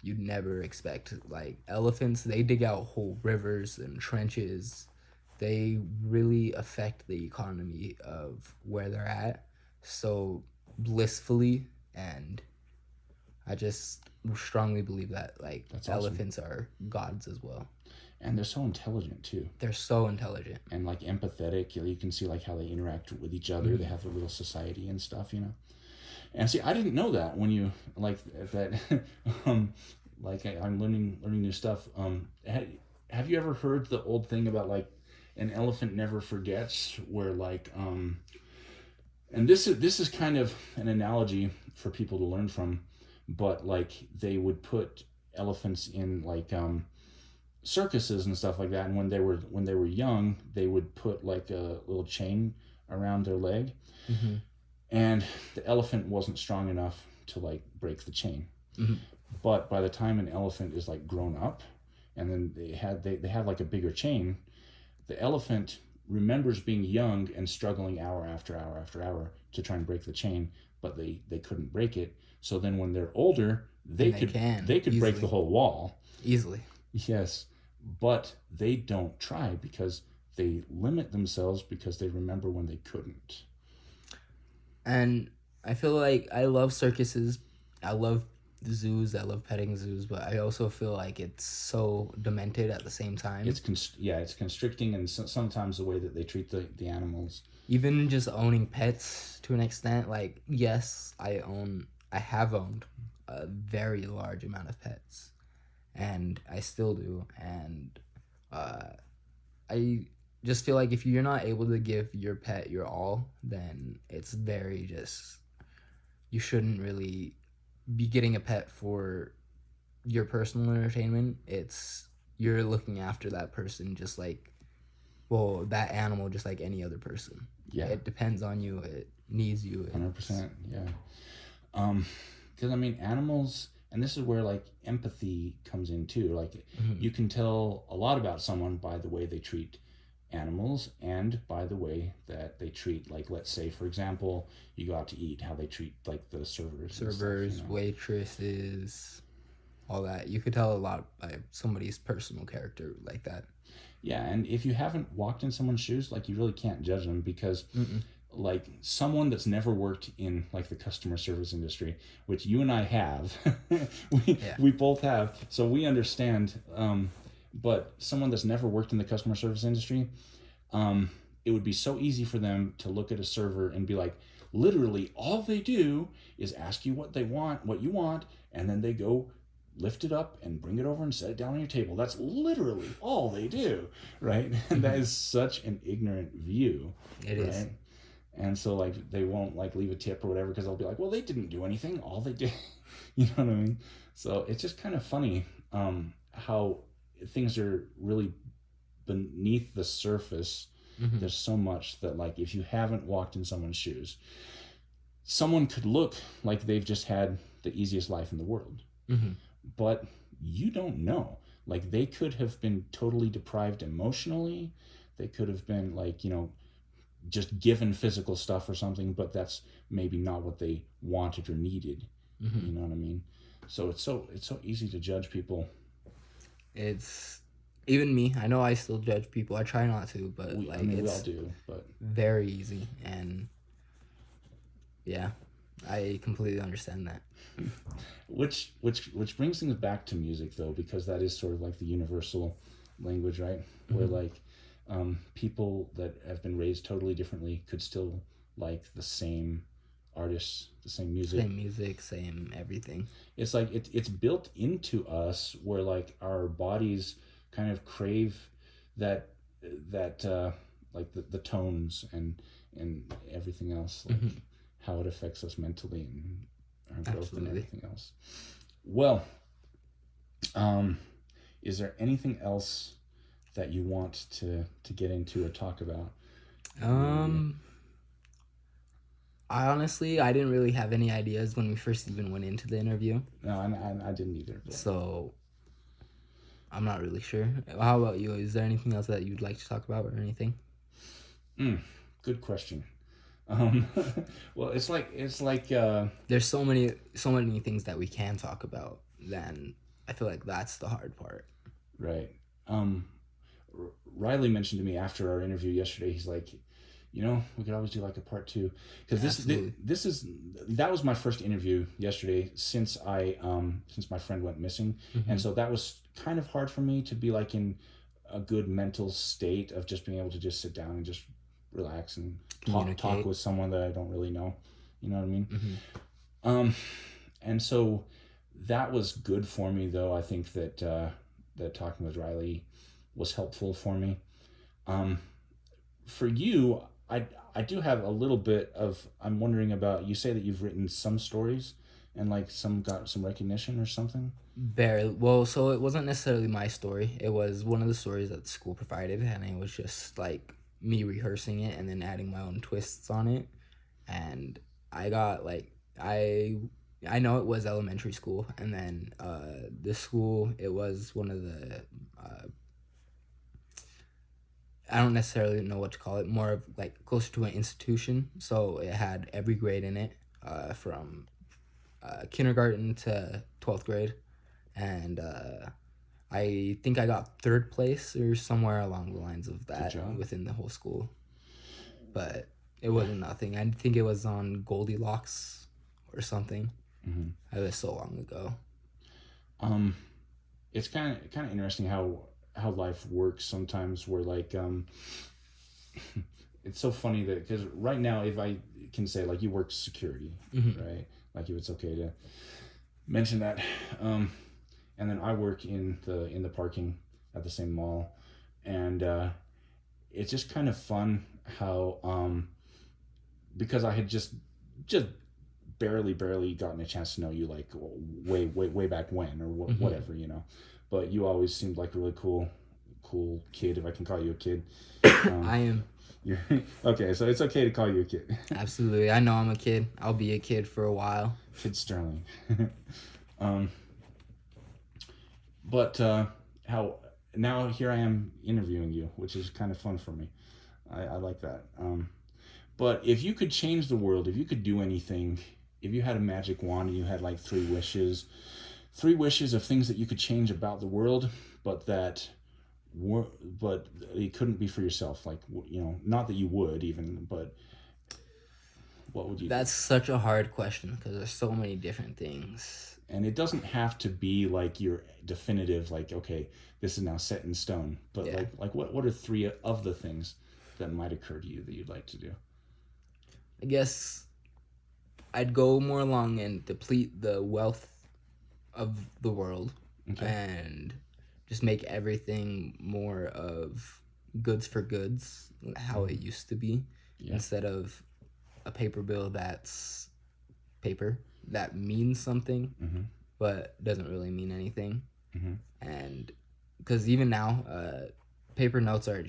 you'd never expect. Like elephants, they dig out whole rivers and trenches. they really affect the economy of where they're at so blissfully, and I just strongly believe that like That's awesome. elephants are gods as well. And they're so intelligent too, They're so intelligent. and like empathetic. You can see like how they interact with each other. They have a little society and stuff, you know. And see, I didn't know that when you like that. Like I'm learning new stuff. Have you ever heard the old thing about like an elephant never forgets? Where like and this is kind of an analogy for people to learn from, but like they would put elephants in like circuses and stuff like that, and when they were young, they would put like a little chain around their leg, Mm-hmm. and the elephant wasn't strong enough to like break the chain. Mm-hmm. But by the time an elephant is like grown up, and then they have like a bigger chain, the elephant remembers being young and struggling hour after hour after hour to try and break the chain, but they couldn't break it. So then when they're older, they could break the whole wall easily. Yes, but they don't try because they limit themselves because they remember when they couldn't. And I feel like I love circuses. I love zoos. I love petting zoos, but I also feel like it's so demented at the same time. It's constricting, and sometimes the way that they treat the animals. Even just owning pets to an extent, like yes, I have owned a very large amount of pets, and I still do, and I just feel like if you're not able to give your pet your all, then it's very just, you shouldn't really be getting a pet for your personal entertainment. It's, you're looking after that person just like, well, that animal just like any other person. Yeah, it depends on you. It needs you. 100%. Yeah, because I mean animals, and this is where like empathy comes in too. Like you can tell a lot about someone by the way they treat animals and by the way that they treat, like, let's say for example, you go out to eat, how they treat like the servers and stuff, you know? Waitresses, all that. You could tell a lot by somebody's personal character like that. Yeah, and if you haven't walked in someone's shoes, like you really can't judge them because like someone that's never worked in like the customer service industry, which you and I have, we both have, so we understand. But someone that's never worked in the customer service industry, it would be so easy for them to look at a server and be like, literally all they do is ask you what you want, and then they go lift it up and bring it over and set it down on your table. That's literally all they do, right? And that is such an ignorant view. It right? is. And so like they won't like leave a tip or whatever because they'll be like, well, they didn't do anything. All they did, you know what I mean? So it's just kind of funny how things are really beneath the surface. There's so much that, like, if you haven't walked in someone's shoes, someone could look like they've just had the easiest life in the world. But you don't know. Like, they could have been totally deprived emotionally. They could have been, like, you know, just given physical stuff or something, but that's maybe not what they wanted or needed. You know what I mean? So it's so easy to judge people. It's, even me, I know I still judge people. I try not to, but we all do, but very easy. And yeah, I completely understand that. Which brings things back to music, though, because that is sort of like the universal language, right? Where like people that have been raised totally differently could still like the same artists, the same music, Same everything. It's like it's built into us, where like our bodies kind of crave that like the tones and everything else, like how it affects us mentally and our growth and everything else. Well, is there anything else that you want to get into or talk about? I didn't really have any ideas when we first even went into the interview. No, I didn't either. But. So I'm not really sure. How about you? Is there anything else that you'd like to talk about or anything? Good question. Well, it's like there's so many things that we can talk about. Then I feel like that's the hard part. Right. Riley mentioned to me after our interview yesterday, he's like, we could always do like a part two, because Absolutely. that was my first interview yesterday since since my friend went missing, and so that was kind of hard for me to be like in a good mental state of just being able to just sit down and just relax and talk Communicate. with someone that I don't really know. You know what I mean? Hmm. Um, and so that was good for me, though. I think that that talking with Riley was helpful for me. Um, for you, I do have a little bit of. I'm wondering about. You say that you've written some stories, and like some got some recognition or something. Barely. Well, so it wasn't necessarily my story. It was one of the stories that the school provided, and it was just like me rehearsing it and then adding my own twists on it. And I got like I know it was elementary school, and then this school, it was one of the I don't necessarily know what to call it, more of like closer to an institution. So it had every grade in it, from kindergarten to 12th grade, and I think I got third place or somewhere along the lines of Good that job. within the whole school. But it wasn't nothing. I think it was on Goldilocks or something. Mm-hmm. It was so long ago. Um, it's kind of interesting how life works sometimes. Where like it's so funny that because right now, if I can say like you work security, Hmm. right? Like if it's okay to mention that, and then I work in the parking at the same mall, and it's just kind of fun how because I had just barely gotten a chance to know you like way back when or Hmm. whatever, but you always seemed like a really cool kid, if I can call you a kid. um I am. you're okay, so it's okay to call you a kid. Absolutely. I know I'm a kid. I'll be a kid for a while. Kid Sterling. um but how now here I am interviewing you, which is kind of fun for me. I like that. But if you could change the world, if you could do anything, if you had a magic wand and you had like three wishes of things that you could change about the world, but that were, but it couldn't be for yourself. Like, not that you would even, but what would you do? That's such a hard question because there's so many different things. And it doesn't have to be like your definitive, like, okay, this is now set in stone. But Yeah. like what are three of the things that might occur to you that you'd like to do? I guess I'd go more along and deplete the wealth of the world Okay. and just make everything more of goods for goods, how it used to be, Yeah. instead of a paper bill that's paper that means something Mm-hmm. but doesn't really mean anything. Mm-hmm. And because even now, paper notes are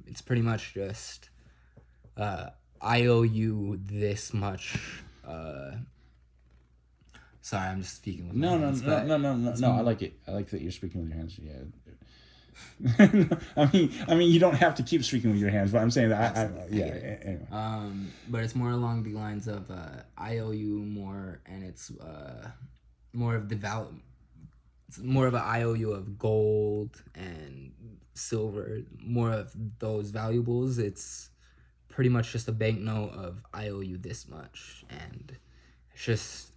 it's pretty much just uh, I owe you this much. Sorry, I'm just speaking with my No, no, hands, no, but no, no, no, it's no. I like it. I like that you're speaking with your hands. Yeah. I mean, you don't have to keep speaking with your hands, but I'm saying that Absolutely, I yeah. get it. Anyway. But it's more along the lines of I owe you more, and it's more of the value. It's more of an IOU of gold and silver, more of those valuables. It's pretty much just a banknote of I owe you this much, and it's just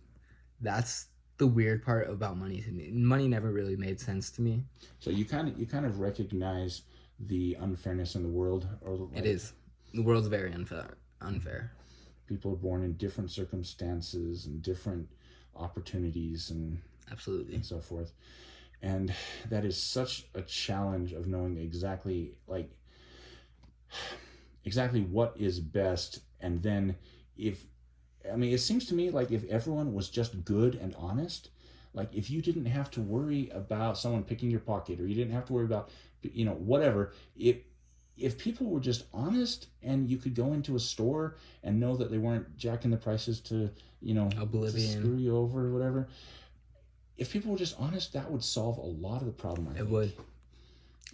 that's the weird part about money to me. Money never really made sense to me. So you kind of recognize the unfairness in the world, or It like is the world's very unfair. Unfair. people are born in different circumstances and different opportunities Absolutely. and so forth, and that is such a challenge of knowing exactly what is best, and then if I mean, it seems to me like if everyone was just good and honest, like if you didn't have to worry about someone picking your pocket, or you didn't have to worry about, whatever. If people were just honest, and you could go into a store and know that they weren't jacking the prices to screw Oblivion. you over or whatever. If people were just honest, that would solve a lot of the problem, I It think. would.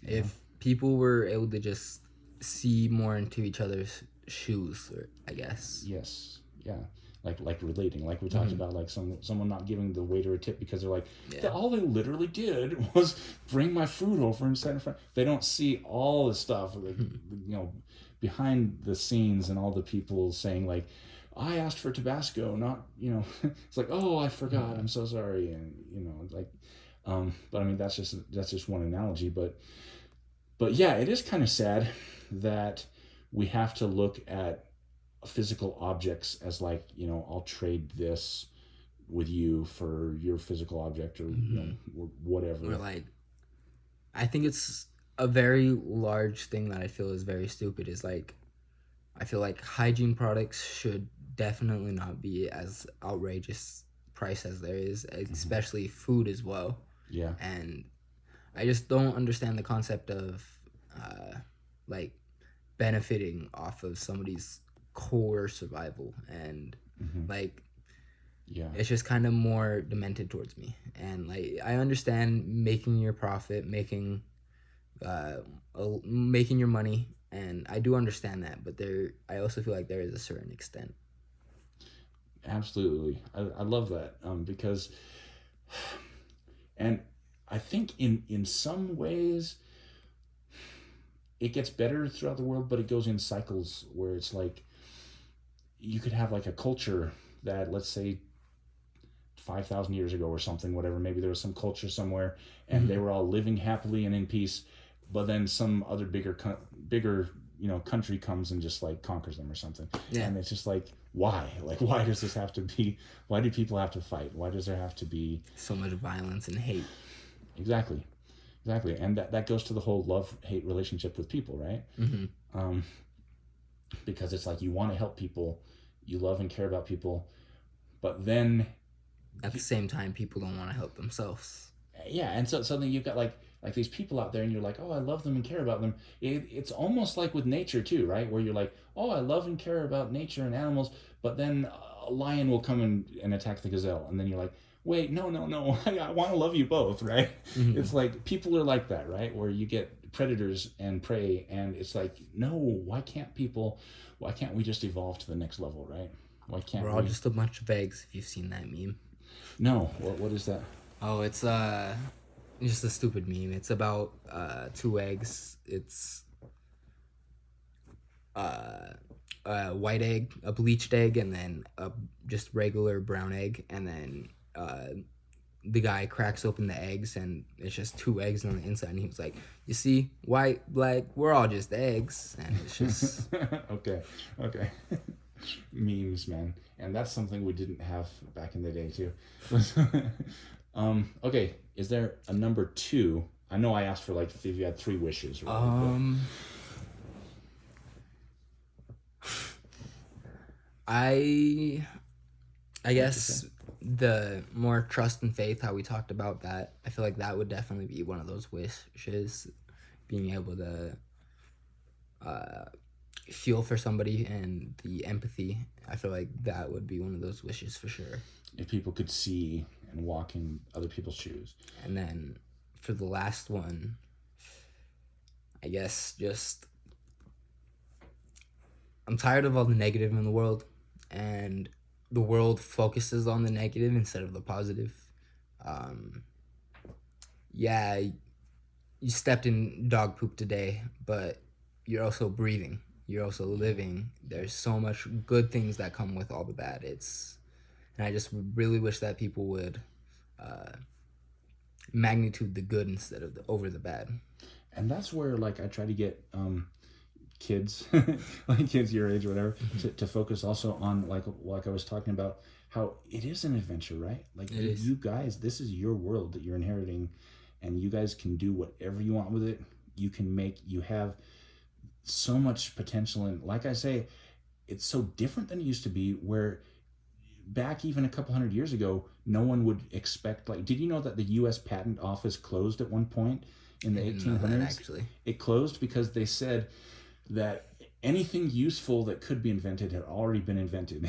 If people were able to just see more into each other's shoes, or I guess. Yes. Yeah. like relating, like we talked about, like someone not giving the waiter a tip because they're like, all they literally did was bring my food over and set in front. They don't see all the stuff, like, behind the scenes, and all the people saying like, I asked for Tabasco, not, it's like, oh, I forgot, I'm so sorry. And like, but I mean, that's just one analogy, but yeah, it is kind of sad that we have to look at physical objects as like, I'll trade this with you for your physical object, or or whatever. Or like, I think it's a very large thing that I feel is very stupid. Is like, I feel like hygiene products should definitely not be as outrageous price as there is, especially food as well. Yeah. And I just don't understand the concept of like benefiting off of somebody's core survival, and like, yeah, it's just kind of more demented towards me. And like, I understand making your profit, making your money, and I do understand that, but I also feel like there is a certain extent. Absolutely. I love that, because, and I think in some ways it gets better throughout the world, but it goes in cycles where it's like, you could have like a culture that, let's say 5,000 years ago or something, whatever, maybe there was some culture somewhere and they were all living happily and in peace, but then some other bigger country comes and just like conquers them or something. Yeah. And it's just like, why does this have to be, why do people have to fight, why does there have to be so much violence and hate? Exactly. And that goes to the whole love-hate relationship with people, right? Because it's like, you want to help people, you love and care about people, but then at the same time, people don't want to help themselves. Yeah, and so then you've got like these people out there, and you're like, oh, I love them and care about them. It's almost like with nature too, right? Where you're like, oh, I love and care about nature and animals, but then a lion will come and attack the gazelle, and then you're like, wait, no, I want to love you both, right? It's like, people are like that, right? Where you get predators and prey, and it's like, no, why can't we just evolve to the next level, right? Why can't we're all just a bunch of eggs? If you've seen that meme. No, what is that? Oh, it's just a stupid meme. It's about two eggs. It's a white egg, a bleached egg, and then a just regular brown egg, and then the guy cracks open the eggs, and it's just two eggs on the inside, and he was like, you see, white, black, we're all just eggs. And it's just okay memes, man, and that's something we didn't have back in the day too. Okay, is there a number 2? I know I asked for like if you had 3 wishes, right? I guess the more trust and faith, how we talked about that, I feel like that would definitely be one of those wishes, being able to feel for somebody, and the empathy. I feel like that would be one of those wishes for sure. If people could see and walk in other people's shoes. And then for the last one, I guess just, I'm tired of all the negative in the world, and the world focuses on the negative instead of the positive. Yeah, you stepped in dog poop today, but you're also breathing. You're also living. There's so much good things that come with all the bad. And I just really wish that people would magnitude the good instead of over the bad. And that's where, like, I try to get kids, like kids your age or whatever, to focus also on, like I was talking about, how it is an adventure, right? Like, you guys, this is your world that you're inheriting, and you guys can do whatever you want with it. You have so much potential, and like I say, it's so different than it used to be, where back even a couple hundred years ago, no one would expect, like, did you know that the U.S. Patent Office closed at one point in the 1800s? Actually, it closed because they said that anything useful that could be invented had already been invented.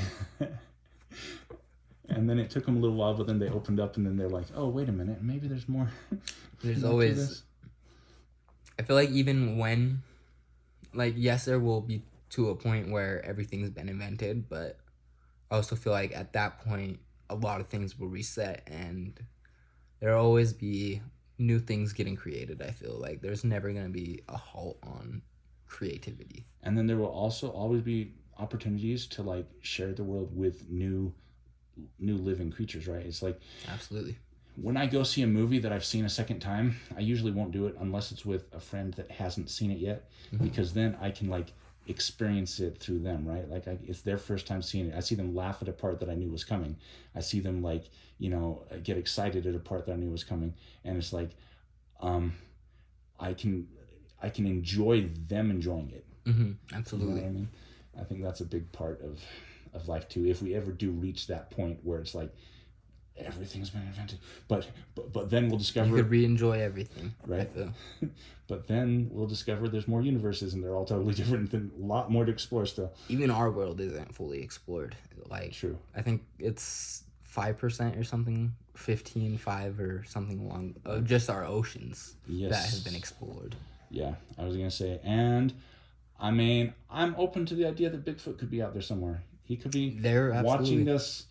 And then it took them a little while, but then they opened up, and then they're like, oh, wait a minute, maybe there's more. There's always, I feel like even when, like, yes, there will be to a point where everything's been invented, but I also feel like at that point, a lot of things will reset and there'll always be new things getting created. I feel like there's never going to be a halt on creativity. And then there will also always be opportunities to like share the world with new living creatures, right? It's like Absolutely. when I go see a movie that I've seen a second time, I usually won't do it unless it's with a friend that hasn't seen it yet, because then I can like experience it through them, right? Like it's their first time seeing it. I see them laugh at a part that I knew was coming. I see them like, get excited at a part that I knew was coming, and it's like, um, I can enjoy them enjoying it. Absolutely. You know what I mean? I think that's a big part of life too. If we ever do reach that point where it's like everything's been invented, but then we'll discover you could re-enjoy everything, right? But then we'll discover there's more universes and they're all totally different, and a lot more to explore still. Even our world isn't fully explored. Like, true. I think it's 5% or something, 15.5 or something along of just our oceans that have been explored. Yeah, I was gonna say, and I mean, I'm open to the idea that Bigfoot could be out there somewhere. He could be there watching us.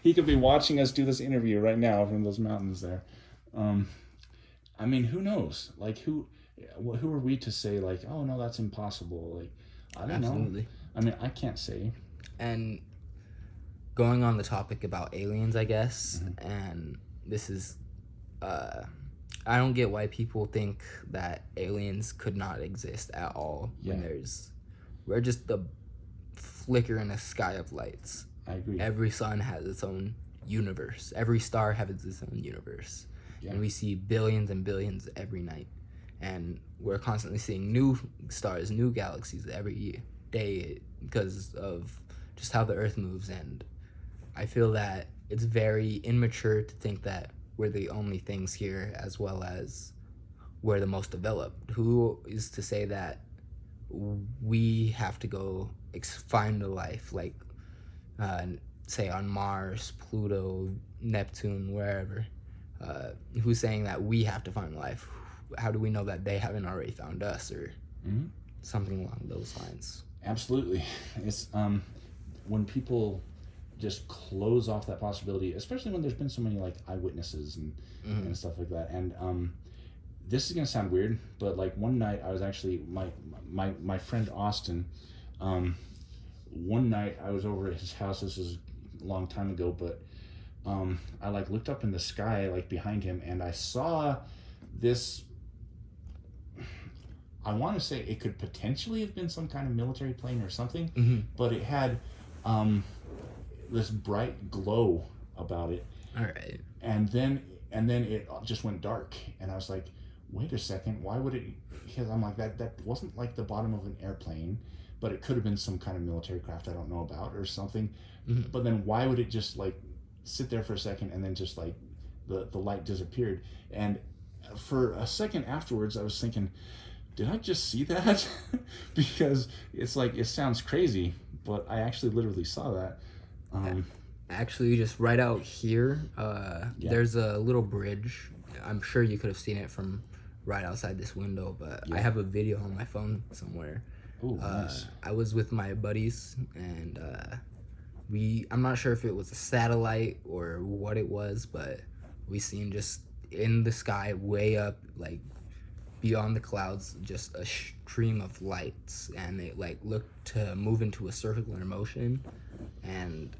He could be watching us do this interview right now from those mountains there. I mean, who knows? Like, who are we to say like, oh no, that's impossible? Like, I don't know. I mean, I can't say. And going on the topic about aliens, I guess, and this is, I don't get why people think that aliens could not exist at all when we're just the flicker in a sky of lights. I agree. Every sun has its own universe. Every star has its own universe. Yeah. And we see billions and billions every night. And we're constantly seeing new stars, new galaxies every day because of just how the Earth moves. And I feel that it's very immature to think that we're the only things here, as well as we're the most developed. Who is to say that we have to go find a life like say on Mars, Pluto, Neptune, wherever? Who's saying that we have to find life? How do we know that they haven't already found us, or something along those lines? Absolutely. It's when people just close off that possibility, especially when there's been so many like eyewitnesses and stuff like that. And this is gonna sound weird, but like one night I was actually my friend Austin. One night I was over at his house. This was a long time ago, but I like looked up in the sky like behind him, and I saw this. I want to say it could potentially have been some kind of military plane or something, but it had this bright glow about it. All right. And then it just went dark, and I was like, wait a second, why would it? Because I'm like, that wasn't like the bottom of an airplane, but it could have been some kind of military craft I don't know about or something. But then why would it just like sit there for a second and then just like the light disappeared? And for a second afterwards I was thinking, did I just see that? Because it's like, it sounds crazy, but I actually literally saw that. Actually, just right out here, there's a little bridge. I'm sure you could have seen it from right outside this window, but I have a video on my phone somewhere. Ooh, nice. I was with my buddies, and I'm not sure if it was a satellite or what it was, but we seen just in the sky way up, like beyond the clouds, just a stream of lights, and it like looked to move into a circular motion. And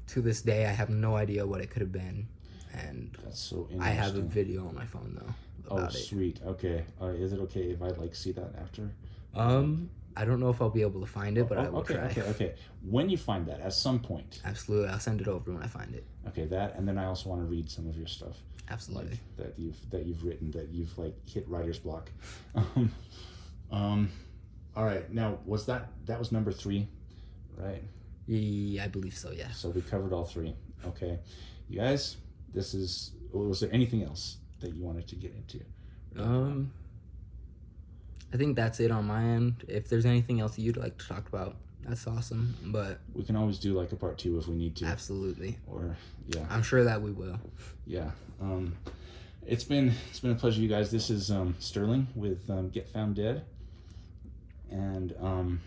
to this day I have no idea what it could have been, and that's so I have a video on my phone though about it. Sweet. Okay. Is it okay if I like see that after? I don't know if I'll be able to find it, but I will try. Okay. When you find that, at some point. Absolutely, I'll send it over when I find it. Okay, that, and then I also want to read some of your stuff. Absolutely. Like, that you've written, that you've like hit writer's block. All right. Now, was that was number 3, right? Yeah, I believe so. Yeah. So we covered all 3. Okay, you guys. Was there anything else that you wanted to get into? I think that's it on my end. If there's anything else you'd like to talk about, that's awesome. But we can always do like a part 2 if we need to. Absolutely. Or yeah. I'm sure that we will. Yeah. It's been a pleasure, you guys. This is Sterling with Get Found Dead, and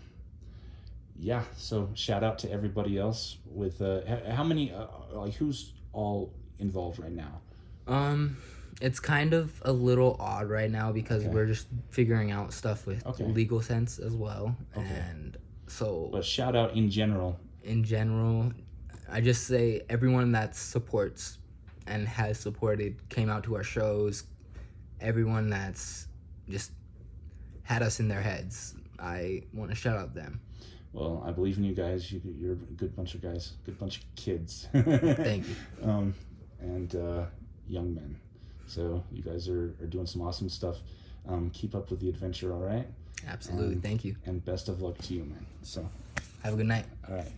yeah, so shout out to everybody else with how many like who's all involved right now? Um, it's kind of a little odd right now because Okay. we're just figuring out stuff with Okay. legal sense as well. Okay. And so, But shout out in general. in general, I just say everyone that supports and has supported, came out to our shows, everyone that's just had us in their heads. I want to shout out them. Well, I believe in you guys. You're a good bunch of guys, good bunch of kids. Thank you. And young men. So you guys are doing some awesome stuff. Keep up with the adventure, all right? Absolutely. Thank you. And best of luck to you, man. So, Have a good night. all right.